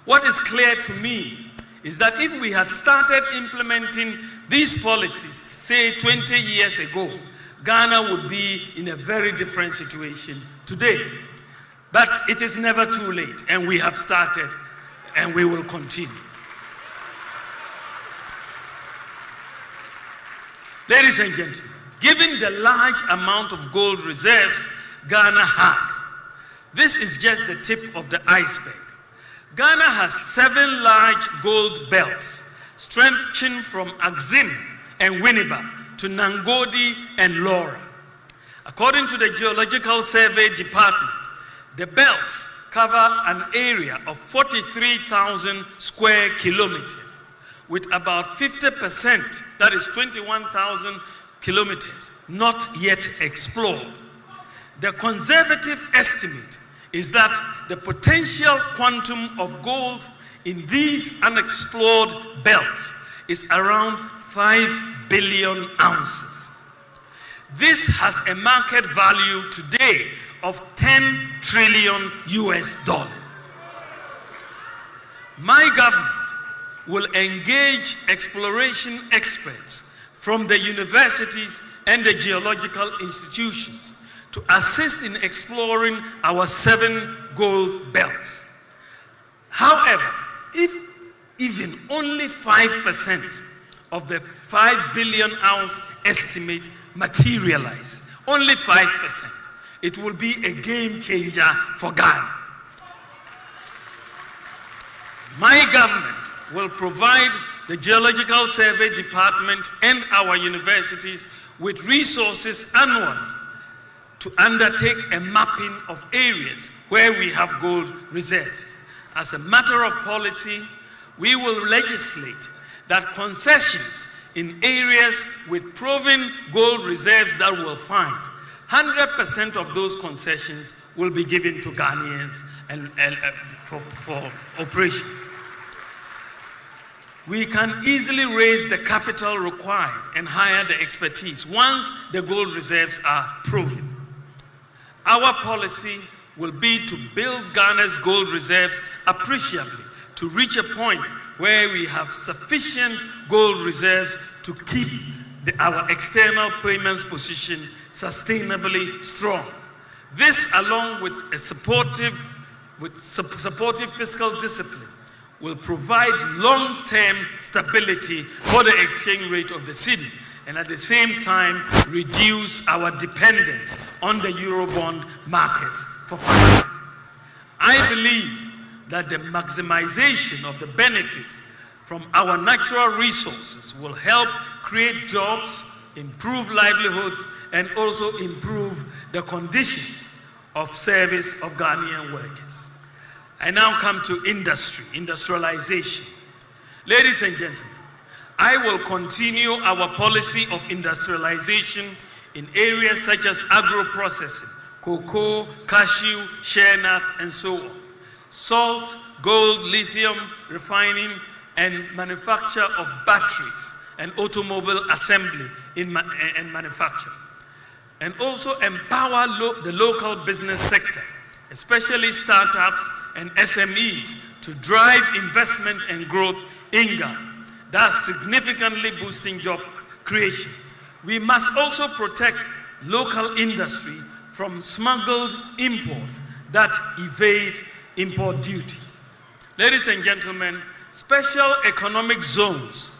C: What is clear to me is that if we had started implementing these policies, say 20 years ago, Ghana would be in a very different situation today. But it is never too late, and we have started, and we will continue. Ladies and gentlemen, given the large amount of gold reserves Ghana has, this is just the tip of the iceberg. Ghana has 7 large gold belts stretching from Axim and Winneba to Nangodi and Laura. According to the Geological Survey Department, the belts cover an area of 43,000 square kilometers, with about 50%, that is 21,000 kilometers, not yet explored. The conservative estimate is that the potential quantum of gold in these unexplored belts is around 5 billion ounces. This has a market value today of 10 trillion US dollars. My government will engage exploration experts from the universities and the geological institutions to assist in exploring our 7 gold belts. However, if even only 5% of the 5 billion ounce estimate materialize, only 5%, it will be a game changer for Ghana. My government will provide the Geological Survey Department and our universities with resources annually to undertake a mapping of areas where we have gold reserves. As a matter of policy, we will legislate that concessions in areas with proven gold reserves that we'll find, 100% of those concessions will be given to Ghanaians and for operations. We can easily raise the capital required and hire the expertise once the gold reserves are proven. Our policy will be to build Ghana's gold reserves appreciably to reach a point where we have sufficient gold reserves to keep our external payments position sustainably strong. This, along with a supportive fiscal discipline, will provide long-term stability for the exchange rate of the city and at the same time reduce our dependence on the Eurobond market for finance. I believe that the maximization of the benefits from our natural resources will help create jobs, improve livelihoods, and also improve the conditions of service of Ghanaian workers. I now come to industry, industrialization. Ladies and gentlemen, I will continue our policy of industrialization in areas such as agro-processing, cocoa, cashew, shea nuts, and so on. Salt, gold, lithium, refining, and manufacture of batteries and automobile assembly and manufacture. And also empower the local business sector, especially startups and SMEs, to drive investment and growth in Ghana, thus significantly boosting job creation. We must also protect local industry from smuggled imports that evade import duties. Ladies and gentlemen, special economic zones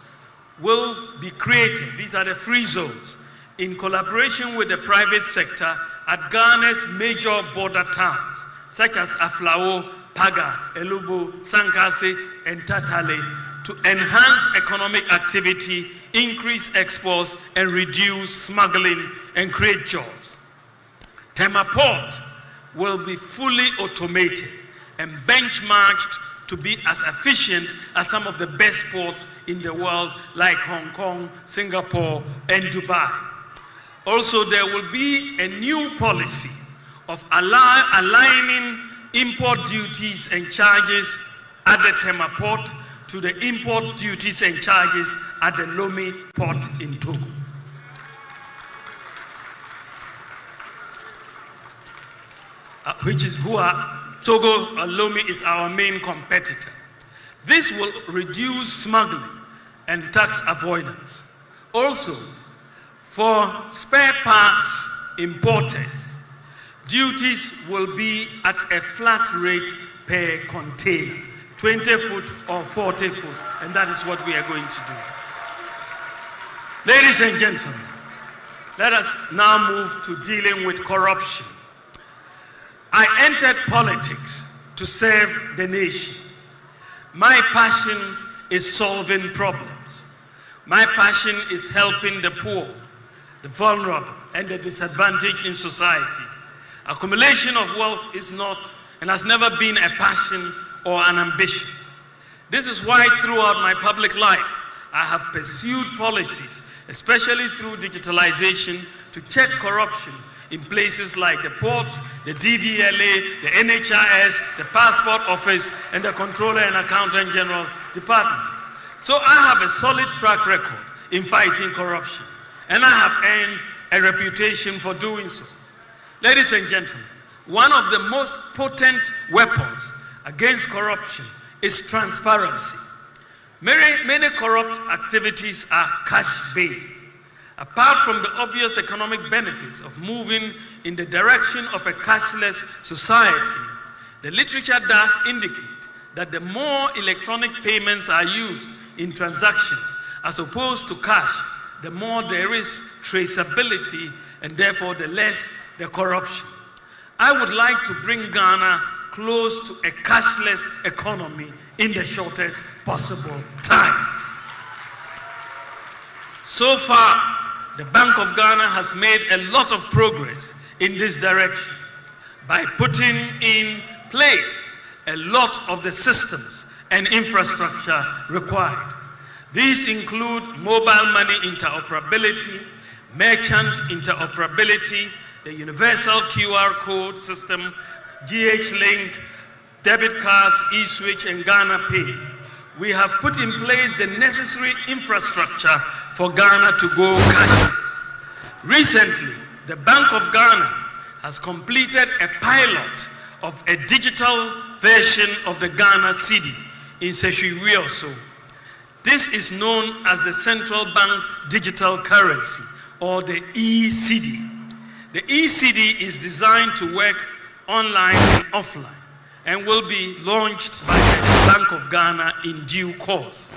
C: will be created. These are the free zones in collaboration with the private sector at Ghana's major border towns, such as Aflao, Paga, Elubo, Sankase, and Tatale, to enhance economic activity, increase exports, and reduce smuggling and create jobs. Tema Port will be fully automated and benchmarked to be as efficient as some of the best ports in the world, like Hong Kong, Singapore, and Dubai. Also, there will be a new policy of aligning import duties and charges at the Tema Port to the import duties and charges at the Lomé Port in Togo. Togo Lomé is our main competitor. This will reduce smuggling and tax avoidance. Also, for spare parts importers, duties will be at a flat rate per container, 20 foot or 40 foot, and that is what we are going to do. Ladies and gentlemen, let us now move to dealing with corruption. I entered politics to serve the nation. My passion is solving problems. My passion is helping the poor, the vulnerable, and the disadvantaged in society. Accumulation of wealth is not and has never been a passion or an ambition. This is why throughout my public life, I have pursued policies, especially through digitalization, to check corruption in places like the ports, the DVLA, the NHIS, the Passport Office, and the Controller and Accountant General Department. So I have a solid track record in fighting corruption, and I have earned a reputation for doing so. Ladies and gentlemen, one of the most potent weapons against corruption is transparency. Many corrupt activities are cash-based. Apart from the obvious economic benefits of moving in the direction of a cashless society, the literature does indicate that the more electronic payments are used in transactions as opposed to cash, the more there is traceability and therefore the less the corruption. I would like to bring Ghana close to a cashless economy in the shortest possible time. So far, the Bank of Ghana has made a lot of progress in this direction by putting in place a lot of the systems and infrastructure required. These include mobile money interoperability, merchant interoperability, the universal QR code system, GH-Link, debit cards, eSwitch, and Ghana Pay. We have put in place the necessary infrastructure for Ghana to go cashless. Recently, the Bank of Ghana has completed a pilot of a digital version of the Ghana cedi in Seshwi UPSA. This is known as the Central Bank Digital Currency, or the e-cedi. The e-cedi is designed to work online and offline and will be launched by the Bank of Ghana in due course.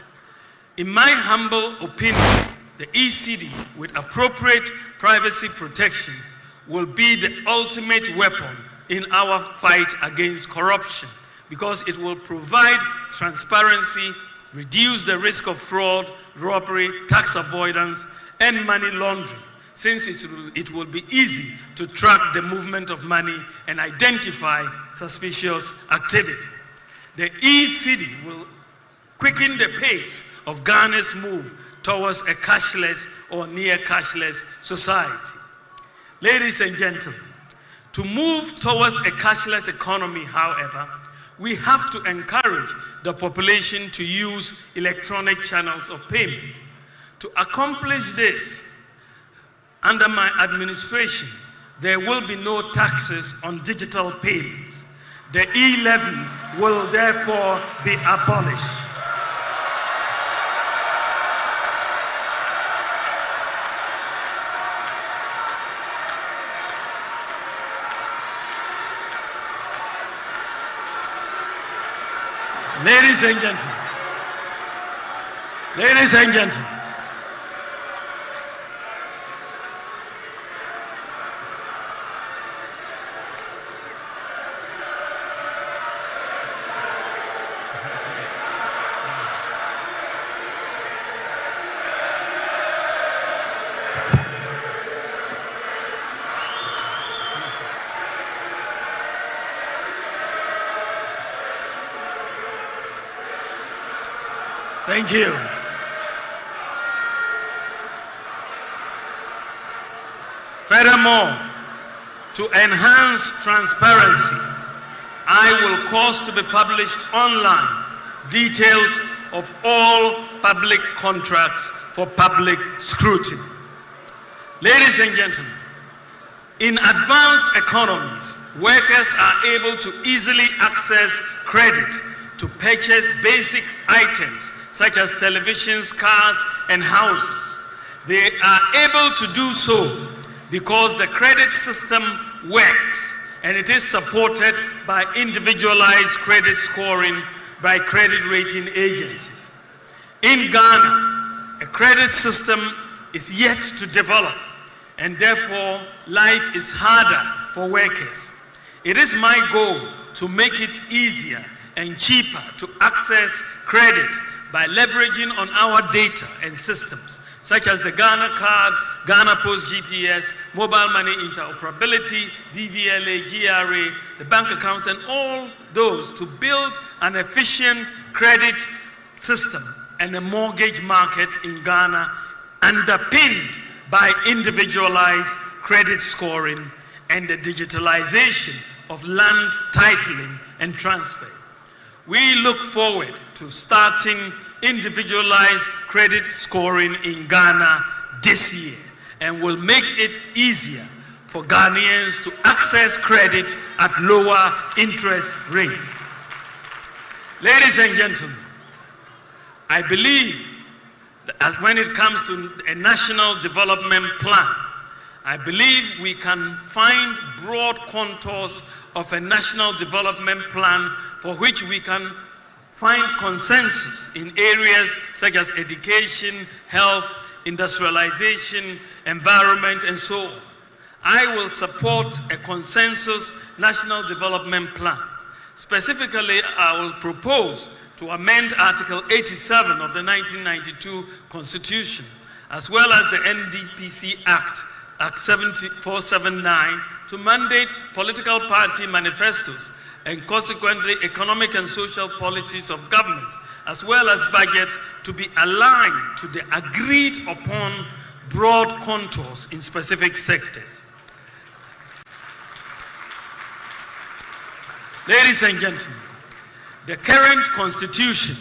C: In my humble opinion, the e-cedi with appropriate privacy protections will be the ultimate weapon in our fight against corruption, because it will provide transparency, reduce the risk of fraud, robbery, tax avoidance, and money laundering, since it will be easy to track the movement of money and identify suspicious activity. The e-cedi will quicken the pace of Ghana's move towards a cashless or near cashless society. Ladies and gentlemen, To move towards a cashless economy, however, we have to encourage the population to use electronic channels of payment. To accomplish this, under my administration, there will be no taxes on digital payments. The e-levy will therefore be abolished. Ladies and gentlemen, ladies and gentlemen, thank you. Furthermore, to enhance transparency, I will cause to be published online details of all public contracts for public scrutiny. Ladies and gentlemen, in advanced economies, workers are able to easily access credit to purchase basic items such as televisions, cars, and houses. They are able to do so because the credit system works and it is supported by individualized credit scoring by credit rating agencies. In Ghana, a credit system is yet to develop, and therefore life is harder for workers. It is my goal to make it easier and cheaper to access credit by leveraging on our data and systems, such as the Ghana Card, Ghana Post GPS, mobile money interoperability, DVLA, GRA, the bank accounts, and all those to build an efficient credit system and a mortgage market in Ghana underpinned by individualized credit scoring and the digitalization of land titling and transfer. We look forward to starting individualized credit scoring in Ghana this year and will make it easier for Ghanaians to access credit at lower interest rates. Ladies and gentlemen, I believe that when it comes to a national development plan, I believe we can find broad contours of a national development plan for which we can find consensus in areas such as education, health, industrialization, environment, and so on. I will support a consensus national development plan. Specifically, I will propose to amend Article 87 of the 1992 Constitution, as well as the NDPC Act, Act 479, to mandate political party manifestos and consequently economic and social policies of governments, as well as budgets, to be aligned to the agreed upon broad contours in specific sectors. Ladies and gentlemen, the current constitution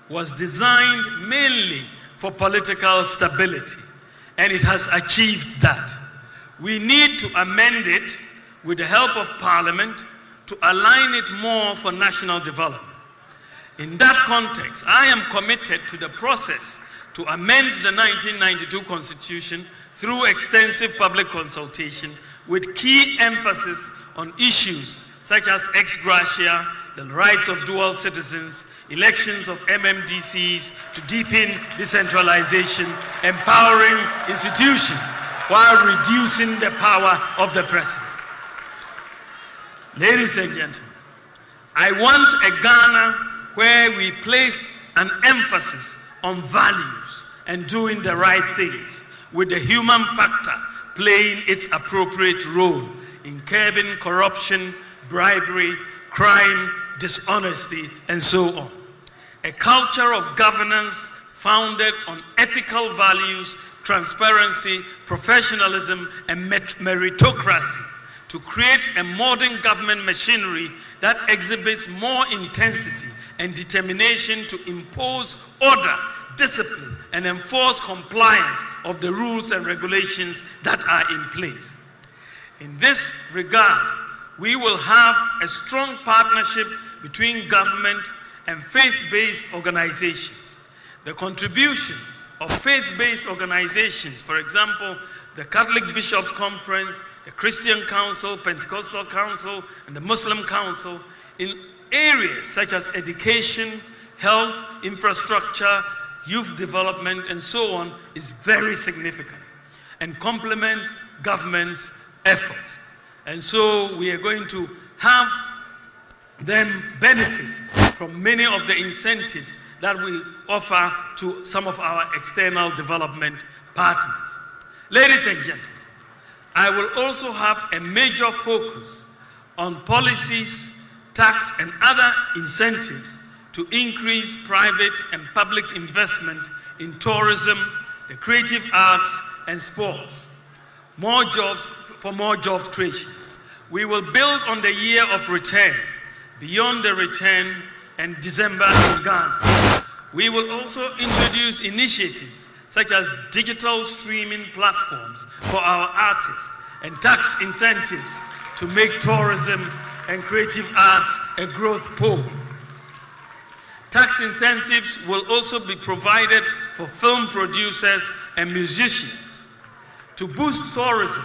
C: was designed mainly for political stability, and it has achieved that. We need to amend it with the help of Parliament to align it more for national development. In that context, I am committed to the process to amend the 1992 Constitution through extensive public consultation with key emphasis on issues such as ex gratia, the rights of dual citizens, elections of MMDCs to deepen decentralization, empowering institutions while reducing the power of the president. Ladies and gentlemen, I want a Ghana where we place an emphasis on values and doing the right things, with the human factor playing its appropriate role in curbing corruption, bribery, crime, dishonesty, and so on. A culture of governance founded on ethical values, transparency, professionalism, and meritocracy to create a modern government machinery that exhibits more intensity and determination to impose order, discipline, and enforce compliance of the rules and regulations that are in place. In this regard, we will have a strong partnership between government and faith-based organizations. The contribution of faith-based organizations, for example, the Catholic Bishops' Conference, the Christian Council, Pentecostal Council, and the Muslim Council, in areas such as education, health, infrastructure, youth development, and so on, is very significant and complements government's efforts. And so we are going to have them benefit from many of the incentives that we offer to some of our external development partners. Ladies and gentlemen, I will also have a major focus on policies, tax, and other incentives to increase private and public investment in tourism, the creative arts, and sports. More jobs creation. We will build on the year of return, beyond the return, and December in Ghana. We will also introduce initiatives such as digital streaming platforms for our artists and tax incentives to make tourism and creative arts a growth pole. Tax incentives will also be provided for film producers and musicians. To boost tourism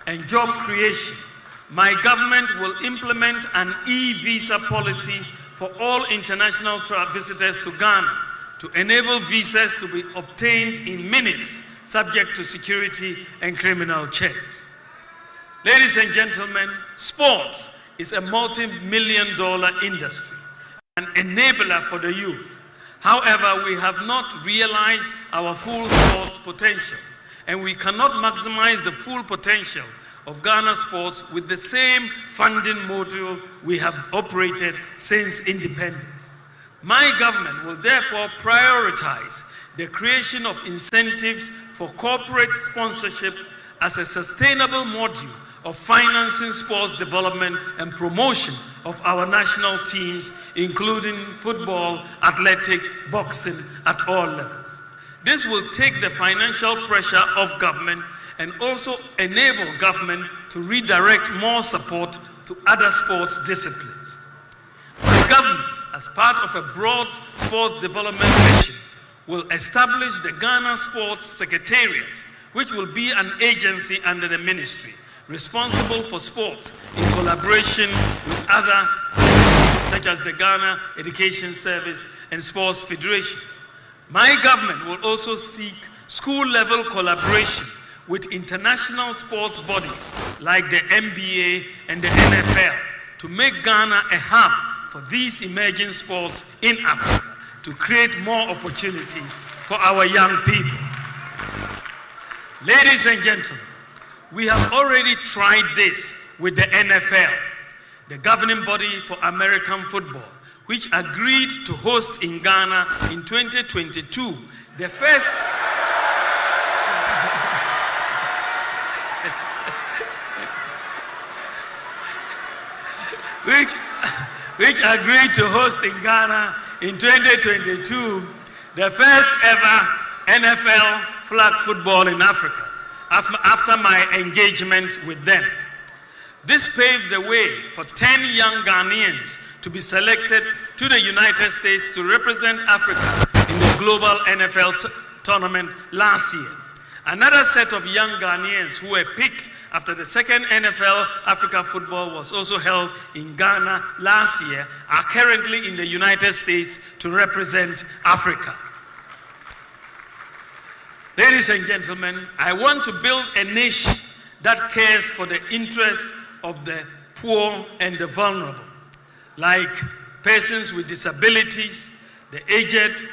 C: and job creation, my government will implement an e-visa policy for all international visitors to Ghana to enable visas to be obtained in minutes, subject to security and criminal checks. Ladies and gentlemen, sports is a multi-million-dollar industry, an enabler for the youth. However, we have not realized our full sports potential, and we cannot maximize the full potential of Ghana sports with the same funding model we have operated since independence. My government will therefore prioritize the creation of incentives for corporate sponsorship as a sustainable module of financing sports development and promotion of our national teams, including football, athletics, boxing at all levels. This will take the financial pressure off government and also enable government to redirect more support to other sports disciplines. The government, as part of a broad sports development mission, will establish the Ghana Sports Secretariat, which will be an agency under the ministry, responsible for sports in collaboration with other sectors, such as the Ghana Education Service and sports federations. My government will also seek school-level collaboration with international sports bodies like the NBA and the NFL to make Ghana a hub for these emerging sports in Africa, to create more opportunities for our young people. Ladies and gentlemen, we have already tried this with the NFL, the governing body for American football, which agreed to host in Ghana in 2022 the first which agreed to host in Ghana in 2022 the first ever NFL flag football in Africa after my engagement with them. This paved the way for 10 young Ghanaians to be selected to the United States to represent Africa in the global NFL tournament last year. Another set of young Ghanaians who were picked after the second NFL Africa football was also held in Ghana last year are currently in the United States to represent Africa. Ladies and gentlemen, I want to build a nation that cares for the interests of the poor and the vulnerable, like persons with disabilities, the aged,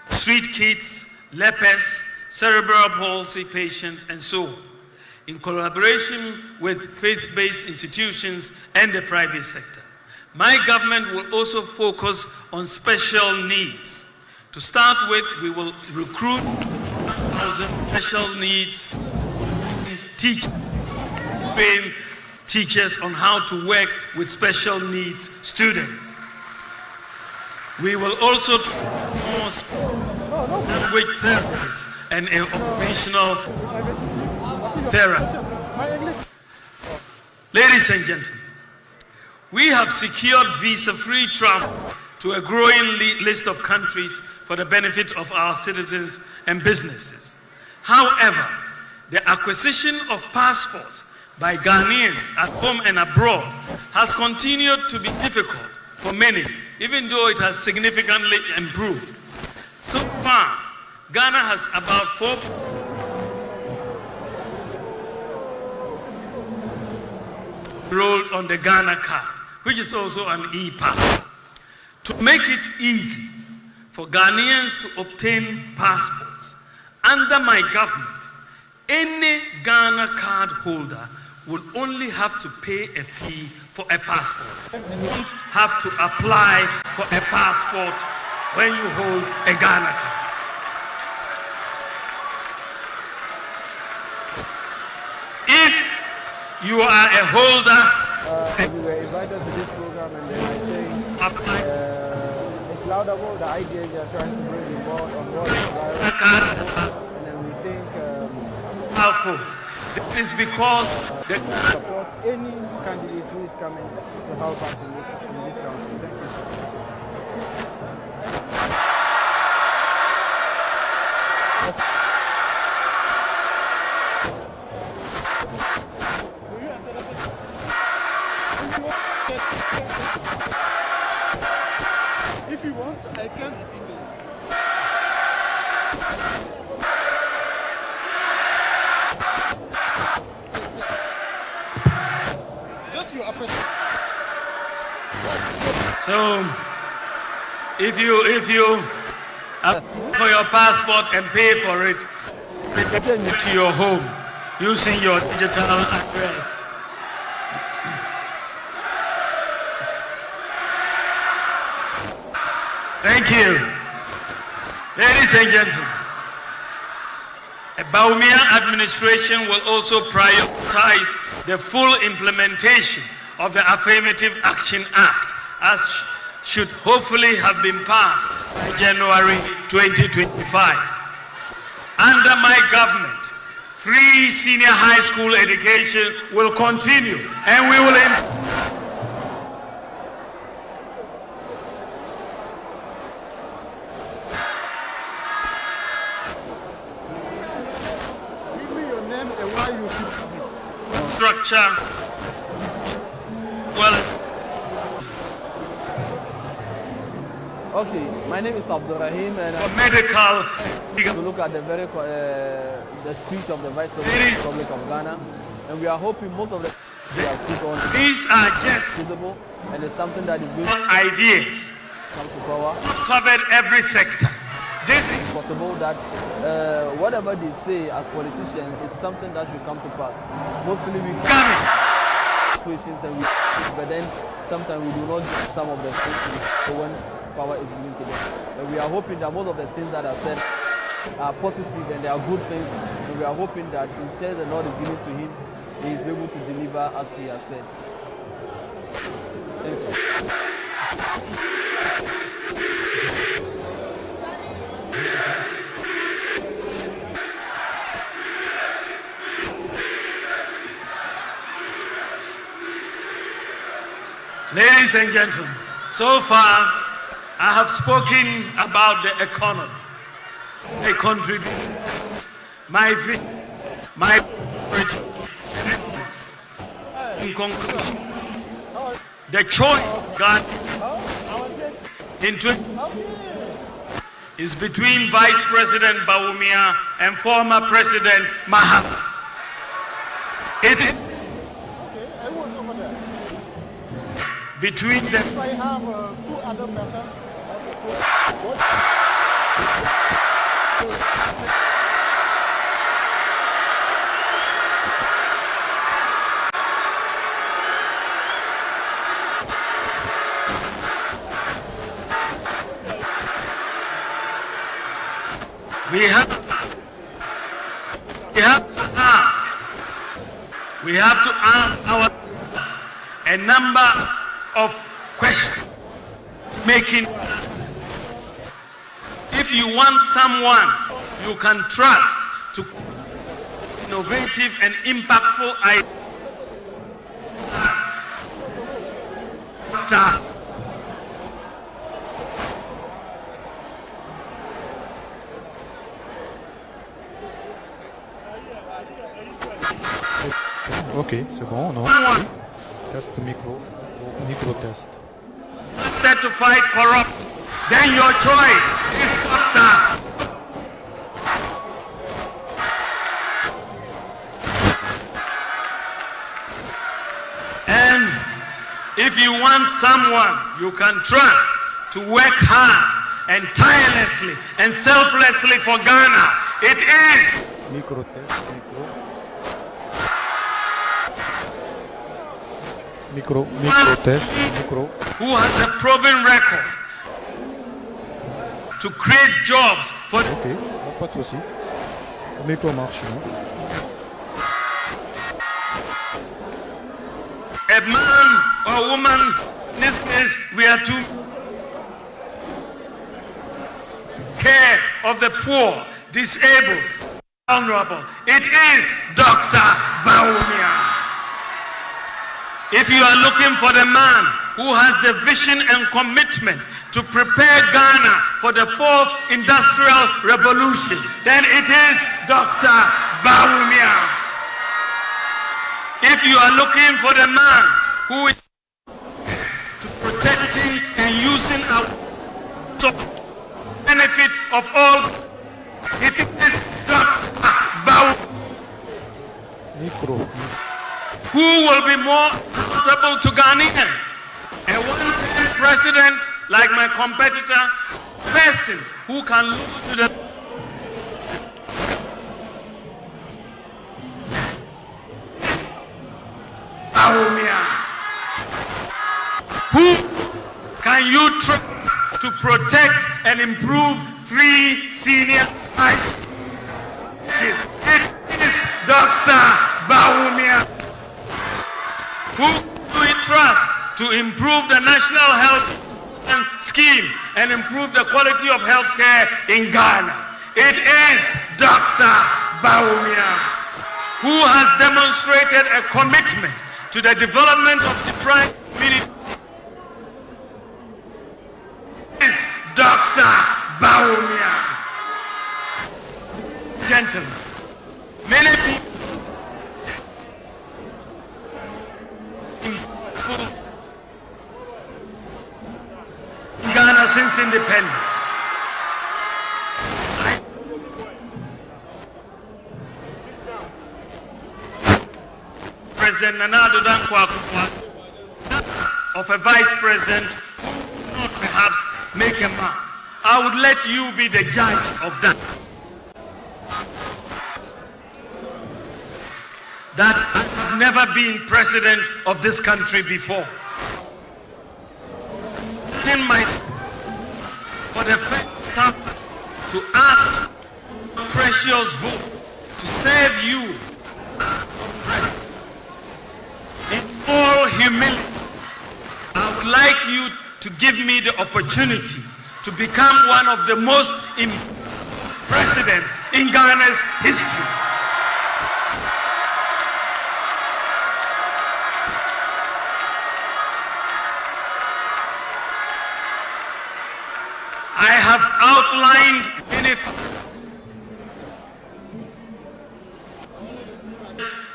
C: street kids, lepers, cerebral palsy patients, and so on, in collaboration with faith-based institutions and the private sector. My government will also focus on special needs. To start with, we will recruit 1,000 special needs teachers, teachers on how to work with special needs students. We will also more language therapists and occupational therapy. Ladies and gentlemen, we have secured visa-free travel to a growing list of countries for the benefit of our citizens and businesses. However, the acquisition of passports by Ghanaians at home and abroad has continued to be difficult for many, even though it has significantly improved. So far, Ghana has about 4 enrolled on the Ghana card, which is also an e-pass. To make it easy for Ghanaians to obtain passports, under my government, any Ghana card holder will only have to pay a fee for a passport. You won't have to apply for a passport when you hold a Ghana card. If you are a holder,
D: we were invited to this program, and then I think it's laudable. The idea they are trying to bring on board and then we think
C: powerful. This is because
D: support any candidate who is coming to help us in this country. Thank you, sir.
E: If you want, I can. Just your appreciation.
C: so. If you for your passport and pay for it, return it to your home using your digital address. Thank you. Ladies and gentlemen, a bawumia administration will also prioritize the full implementation of the Affirmative Action Act, as should hopefully have been passed by January 2025. Under my government, free senior high school education will continue, and we will
E: Give me your name and why you keep coming.
C: structure well.
D: Okay, my name is Abdul Rahim, and
C: For medical,
D: to look at the speech of the Vice President of the Republic of Ghana, and we are hoping most of the speak on
C: these are just
D: visible, and it's something that is going to
C: ideas,
D: come to power.
C: not covered every sector. This is
D: It's possible that whatever they say as politicians is something that should come to pass. Mostly we
C: coming.
D: situations, and but then sometimes we do not get some of the things when power is given to them. But we are hoping that most of the things that are said are positive and they are good things, and we are hoping that in terms the Lord is given to him, he is able to deliver as he has said. Thank you.
C: Ladies and gentlemen, so far I have spoken about the economy, the contribution, my priority. In conclusion, the choice God in 20 is between Vice President Bawumia and former President Mahama. It is
E: I was over there.
C: between them.
E: If I have two other persons,
C: We have to ask our a number of questions making. If you want someone you can trust to innovative and impactful ideas,
E: Ok, c'est bon, non? Test micro, micro test.
C: that to fight corrupt, then your choice is doctor. And if you want someone you can trust to work hard and tirelessly and selflessly for Ghana, it is
E: Micro test, micro test, micro.
C: who has a proven record to create jobs for
E: Ok, bon, pas de souci. Le micro marche, non?
C: a man or woman. In this case, we are to care of the poor, disabled, vulnerable. It is Dr. Bawumia. If you are looking for the man who has the vision and commitment to prepare Ghana for the fourth industrial revolution, then it is Dr. Bawumia. If you are looking for the man who is protecting and using our benefit of all, it is Dr. Bawumia.
E: Micro.
C: Who will be more accountable to Ghanaians? A one-term president like my competitor, person who can look to the Bawumia. Who can you trust to protect and improve free senior high school? It is Dr. Bawumia. Who do we trust to improve the national health scheme and improve the quality of health care in Ghana? It is Dr. Bawumia, who has demonstrated a commitment to the development of deprived communities. It is Dr. Bawumia. Gentlemen, many people in Ghana since independence. President Nana Addo Dankwa of a vice president who would perhaps make a mark. I would let you be the judge of that. That I have never been president of this country before. In my for the first time to ask precious vote to serve you in all humility. I would like you to give me the opportunity to become one of the most presidents in Ghana's history. I have outlined many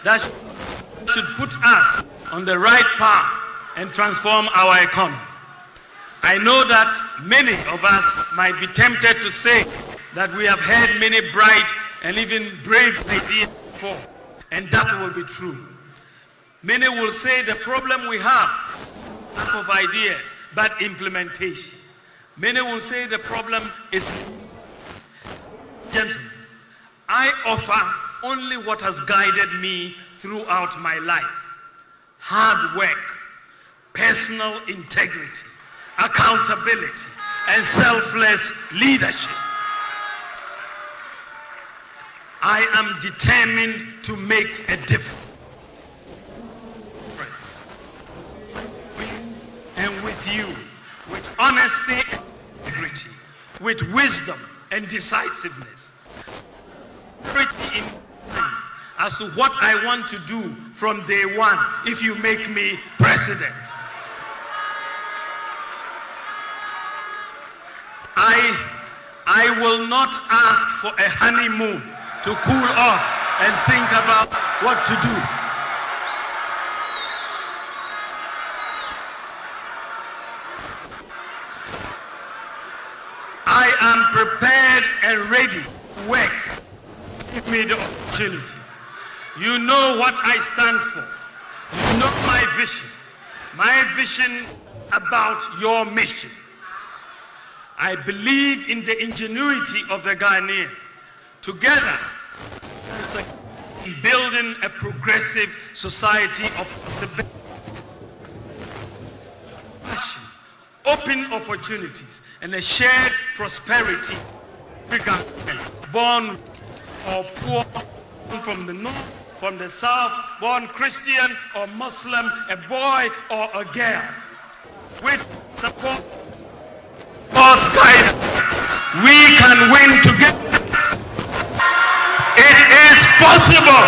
C: that should put us on the right path and transform our economy. I know that many of us might be tempted to say that we have heard many bright and even brave ideas before, and that will be true. Many will say the problem we have lack of ideas, but implementation. Many will say the problem is, gentlemen, I offer only what has guided me throughout my life. Hard work, personal integrity, accountability, and selfless leadership. I am determined to make a difference. you with honesty and integrity, with wisdom and decisiveness. Pretty in as to what I want to do from day one if you make me president. I will not ask for a honeymoon to cool off and think about what to do. I am prepared and ready to work. Give me the opportunity. You know what I stand for. You know my vision about your mission. I believe in the ingenuity of the Ghanaian. Together, in building a progressive society of possibility, passion, open opportunities, and a shared prosperity. Born or poor, from the north, from the south, born Christian or Muslim, a boy or a girl, with support, God's guidance, we can win together. It is possible.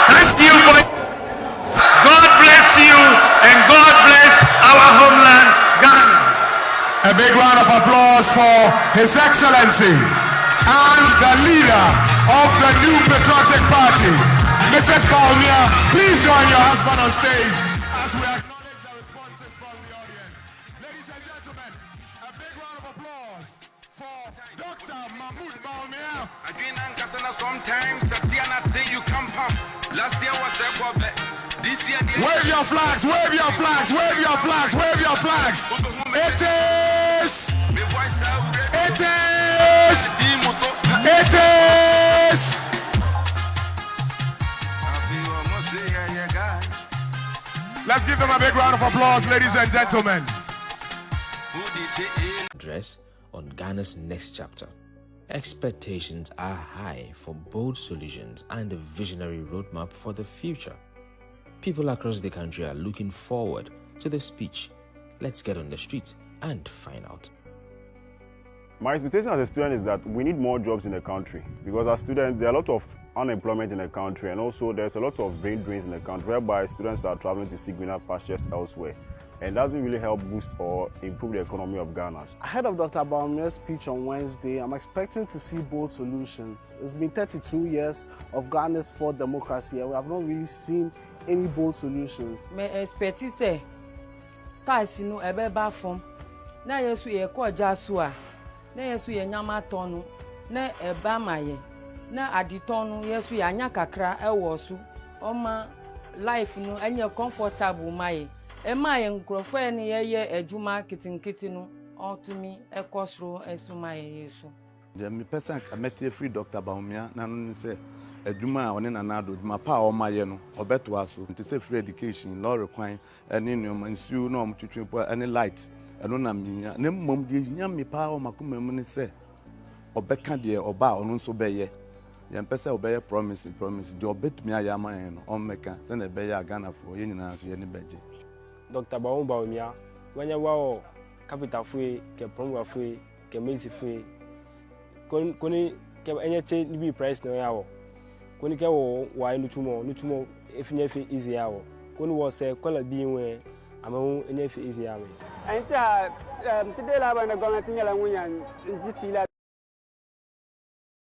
C: Thank you for it. God bless you and God bless our homeland, Ghana.
B: A big round of applause for His Excellency and the leader of the New Patriotic Party, Mrs. Bawumia. Please join your husband on stage as we acknowledge the responses from the audience. Ladies and gentlemen, a big round of applause for Dr. Mahmoud Bawumia.
F: Sometimes you come from. Last year was a problem. This year,
B: wave your flags, wave your flags, wave your flags, wave your flags. It is. It is. It is. Let's give them a big round of applause, ladies and gentlemen.
G: Address on Ghana's next chapter. Expectations are high for bold solutions and a visionary roadmap for the future. People across the country are looking forward to the speech. Let's get on the street and find out.
H: My expectation as a student is that we need more jobs in the country, because as students there are a lot of unemployment in the country, and also there's a lot of brain drains in the country whereby students are traveling to seek greener pastures elsewhere, and doesn't really help boost or improve the economy of Ghana.
I: Ahead of Dr. Bawumia's speech on Wednesday, I'm expecting to see bold solutions. It's been 32 years of Ghana's fourth democracy, and we have not really seen any bold solutions.
J: Me expect say tax no ebe ba fom na yesu ye ko jasu a na yesu ye nyama tonu na eba maye na aditonu yesu ya anya kakra ewo su oma life no enye comfortable maye e maye nkrofo ene ye ejuma kitinkiti no otumi ekosro esumaye yesu
K: je mi person kamete free Dr. Bawumia na no say adwuma a one na na do adwuma pa o maye no obeto aso nti say free education law require any no nsu no omtwetwe po any light eno na minya ne mmom de nya mi pa o makoma mu ne say obeka de oba ono nso beye yem pese obeye promise de obetumi ayama yen no omeka se na beye Ghana fo ye nyina so ye ne beje.
L: Dr. Bawumia wanya wa capital free ke promo free ke mezi free koni ke enyeche ni bi price no yawo koni ke wo wa nutumo efinya fi easy yawo koni wo se kola bi we amawu enye fi easy yawo
M: and today la ba na government nyala ngunya nti fila